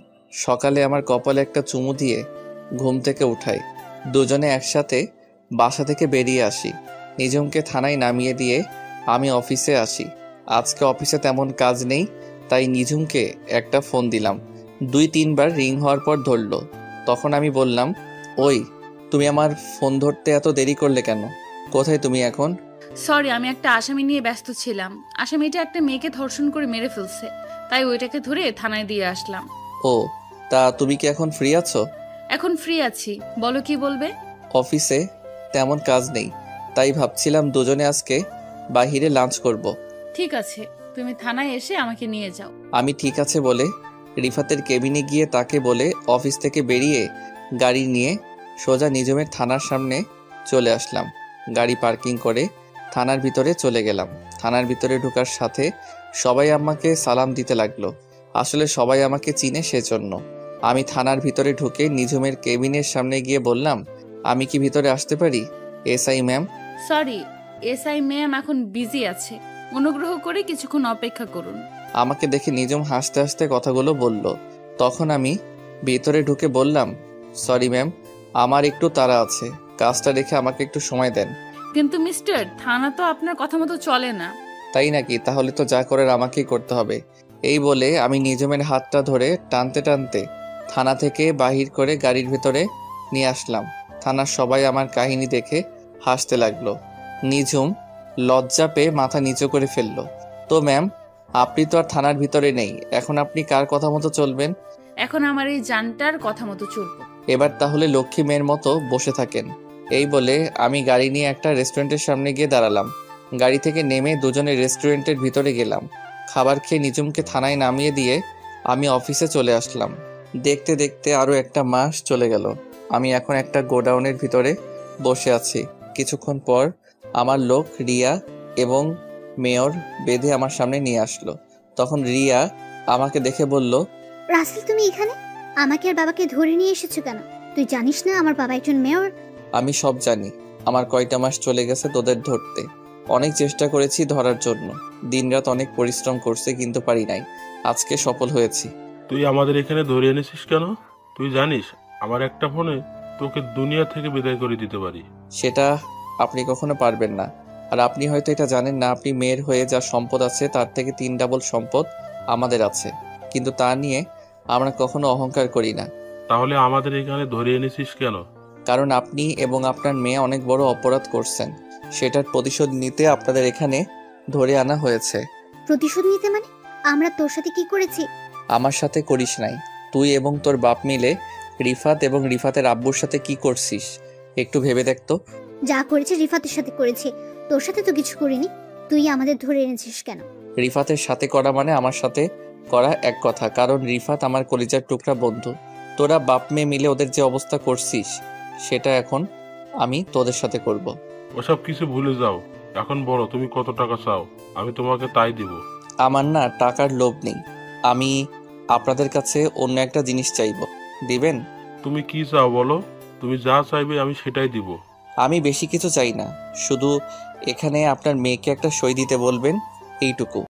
সকালে আমার কপালে একটা চুমু দিয়ে ঘুম থেকে উঠাই। দুজনে একসাথে বাসা থেকে বেরিয়ে আসি। নিঝুমকে থানায় নামিয়ে দিয়ে আমি অফিসে আসি। আজকে অফিসে তেমন কাজ নেই, তাই নিঝুমকে একটা ফোন দিলাম। 2-3 বার রিং হওয়ার পর ধরলো। তখন আমি বললাম, ওই তুমি আমার ফোন ধরতে এত দেরি করলে কেন? কোথায় তুমি এখন? সরি, আমি একটা আসামি নিয়ে ব্যস্ত ছিলাম। আসামিটা একটা মেয়েকে ধর্ষণ করে মেরে ফেলছে, তাই ওইটাকে ধরে থানায় দিয়ে আসলাম। ও, তা তুমি কি এখন ফ্রি আছো? এখন ফ্রি আছি, বলো কি বলবে? অফিসে তেমন কাজ নেই, তাই ভাবছিলাম দুজনে আজকে বাহিরে লাঞ্চ করব। ঠিক আছে, তুমি থানায় এসে আমাকে নিয়ে যাও। আমি ঠিক আছে বলে রিফাতের কেবিনে গিয়ে তাকে বলে অফিস থেকে বেরিয়ে গাড়ি নিয়ে সোজা নিঝুমের থানার সামনে চলে আসলাম। গাড়ি পার্কিং করে থানার ভিতরে চলে গেলাম। থানার ভিতরে ঢোকার সাথে সবাই আমাকে সালাম দিতে লাগলো। আসলে সবাই আমাকে চিনে, সেজন্য। আমি থানার ভিতরে ঢুকে নিঝুমের কেবিনের সামনে গিয়ে বললাম, আমি কি ভিতরে আসতে পারি? SI ma'am. Sorry, SI ma'am এখন বিজি আছে, অনুগ্রহ করে কিছুক্ষণ অপেক্ষা করুন। আমাকে দেখে নিঝুম হাসতে হাসতে কথাগুলো বলল। তখন আমি ভিতরে ঢুকে বললাম, সরি ম্যাম, আমার একটু তাড়া আছে, কাজটা রেখে আমাকে একটু সময় দেন। কিন্তু মিস্টার, থানা তো আপনার কথা মতো চলে না। তাই নাকি? তাহলে তো যা করার আমাকেই করতে হবে। এই বলে আমি নিজমের হাতটা ধরে টানতে টানতে থানা থেকে বাহির করে গাড়ির ভেতরে নিয়ে আসলাম। থানার সবাই আমার কাহিনী দেখে হাসতে লাগলো। নিজুম লজ্জা পেয়ে মাথা নিচু করে ফেললো। তো ম্যাম, আপনি তো আর থানার ভিতরে নেই, এখন আপনি কার কথা মতো চলবেন? এখন আমার এই জানটার কথা মতো চলবো। এবার তাহলে লক্ষ্মী মেয়ের মতো বসে থাকেন। এই বলে আমি গাড়ি নিয়ে একটা রেস্টুরেন্টের সামনে গিয়ে দাঁড়ালাম। গাড়ি থেকে নেমে দুজনে রেস্টুরেন্টের ভিতরে গেলাম। খাবার খেয়ে নিজুমকে থানায় নামিয়ে দিয়ে আমি অফিসে চলে আসলাম। দেখতে দেখতে আরও একটা মাস চলে গেল। আমি এখন একটা গোডাউনের ভিতরে বসে আছি। কিছুক্ষণ পর আমার লোক রিয়া এবং মেয়র বেঁধে আমার সামনে নিয়ে আসলো। তখন রিয়া আমাকে দেখে বলল, রাসেল তুমি এখানে? আমাকে আর বাবাকে ধরে নিয়ে এসেছো কেন? তুই জানিস না আমার বাবা একজন মেয়র? আমি সব জানি। আমার কয়টা মাস চলে গেছে তোদের ধরতে। অনেক চেষ্টা করেছি ধরার জন্য, দিনরাত অনেক পরিশ্রম করছে, কিন্তু পারি নাই। আজকে সফল হয়েছি। তুই আমাদের এখানে ধরে এনেছিস কেন? তুই জানিস আমার একটা ফোনে তোকে দুনিয়া থেকে বিদায় করে দিতে পারি। সেটা আপনি কখনো পারবেন না। আর আপনি হয়তো এটা জানেন না, আপনি মেয়ের হয়ে যা সম্পদ আছে তার থেকে 3 ডাবল সম্পদ আমাদের আছে, কিন্তু তা নিয়ে আমরা কখনো অহংকার করি না। তাহলে আমাদের এখানে ধরে এনেছিস কেন? কারণ আপনি এবং আপনার মেয়ে অনেক বড় অপরাধ করছেন, সেটার প্রতিশোধ নিতে আপনাদের এখানে ধরে আনা হয়েছে। প্রতিশোধ নিতে মানে? আমরা তোর সাথে কি করেছি? আমার সাথে করিস নাই, তুই এবং তোর বাপ মিলে রিফাত এবং রিফাতের আব্বুর সাথে কি করছিস একটু ভেবে দেখতো। যা করেছে রিফাতের সাথে করেছি, তোর সাথে তো কিছু করিনি। তুই আমাদের ধরে এনেছিস কেন? রিফাতের সাথে করা মানে আমার সাথে করা এক কথা, কারণ রিফাত আমার কলিজার টুকরা বন্ধু। তোরা বাপ মেয়ে মিলে ওদের যে অবস্থা করছিস সেটা এখন আমি তোদের সাথে করব। ওসব কিছু ভুলে যাও, এখন বলো তুমি কত টাকা চাও, আমি তোমাকে তাই দিব। আমার না টাকার লোভ নেই, আমি আপনাদের কাছে অন্য একটা জিনিস চাইবো, দিবেন? তুমি কি চাও বলো, তুমি যা চাইবে আমি সেটাই দিব। আমি বেশি কিছু চাই না, শুধু এখানে আপনার মেয়েকে একটা সই দিতে বলবেন, এইটুকু।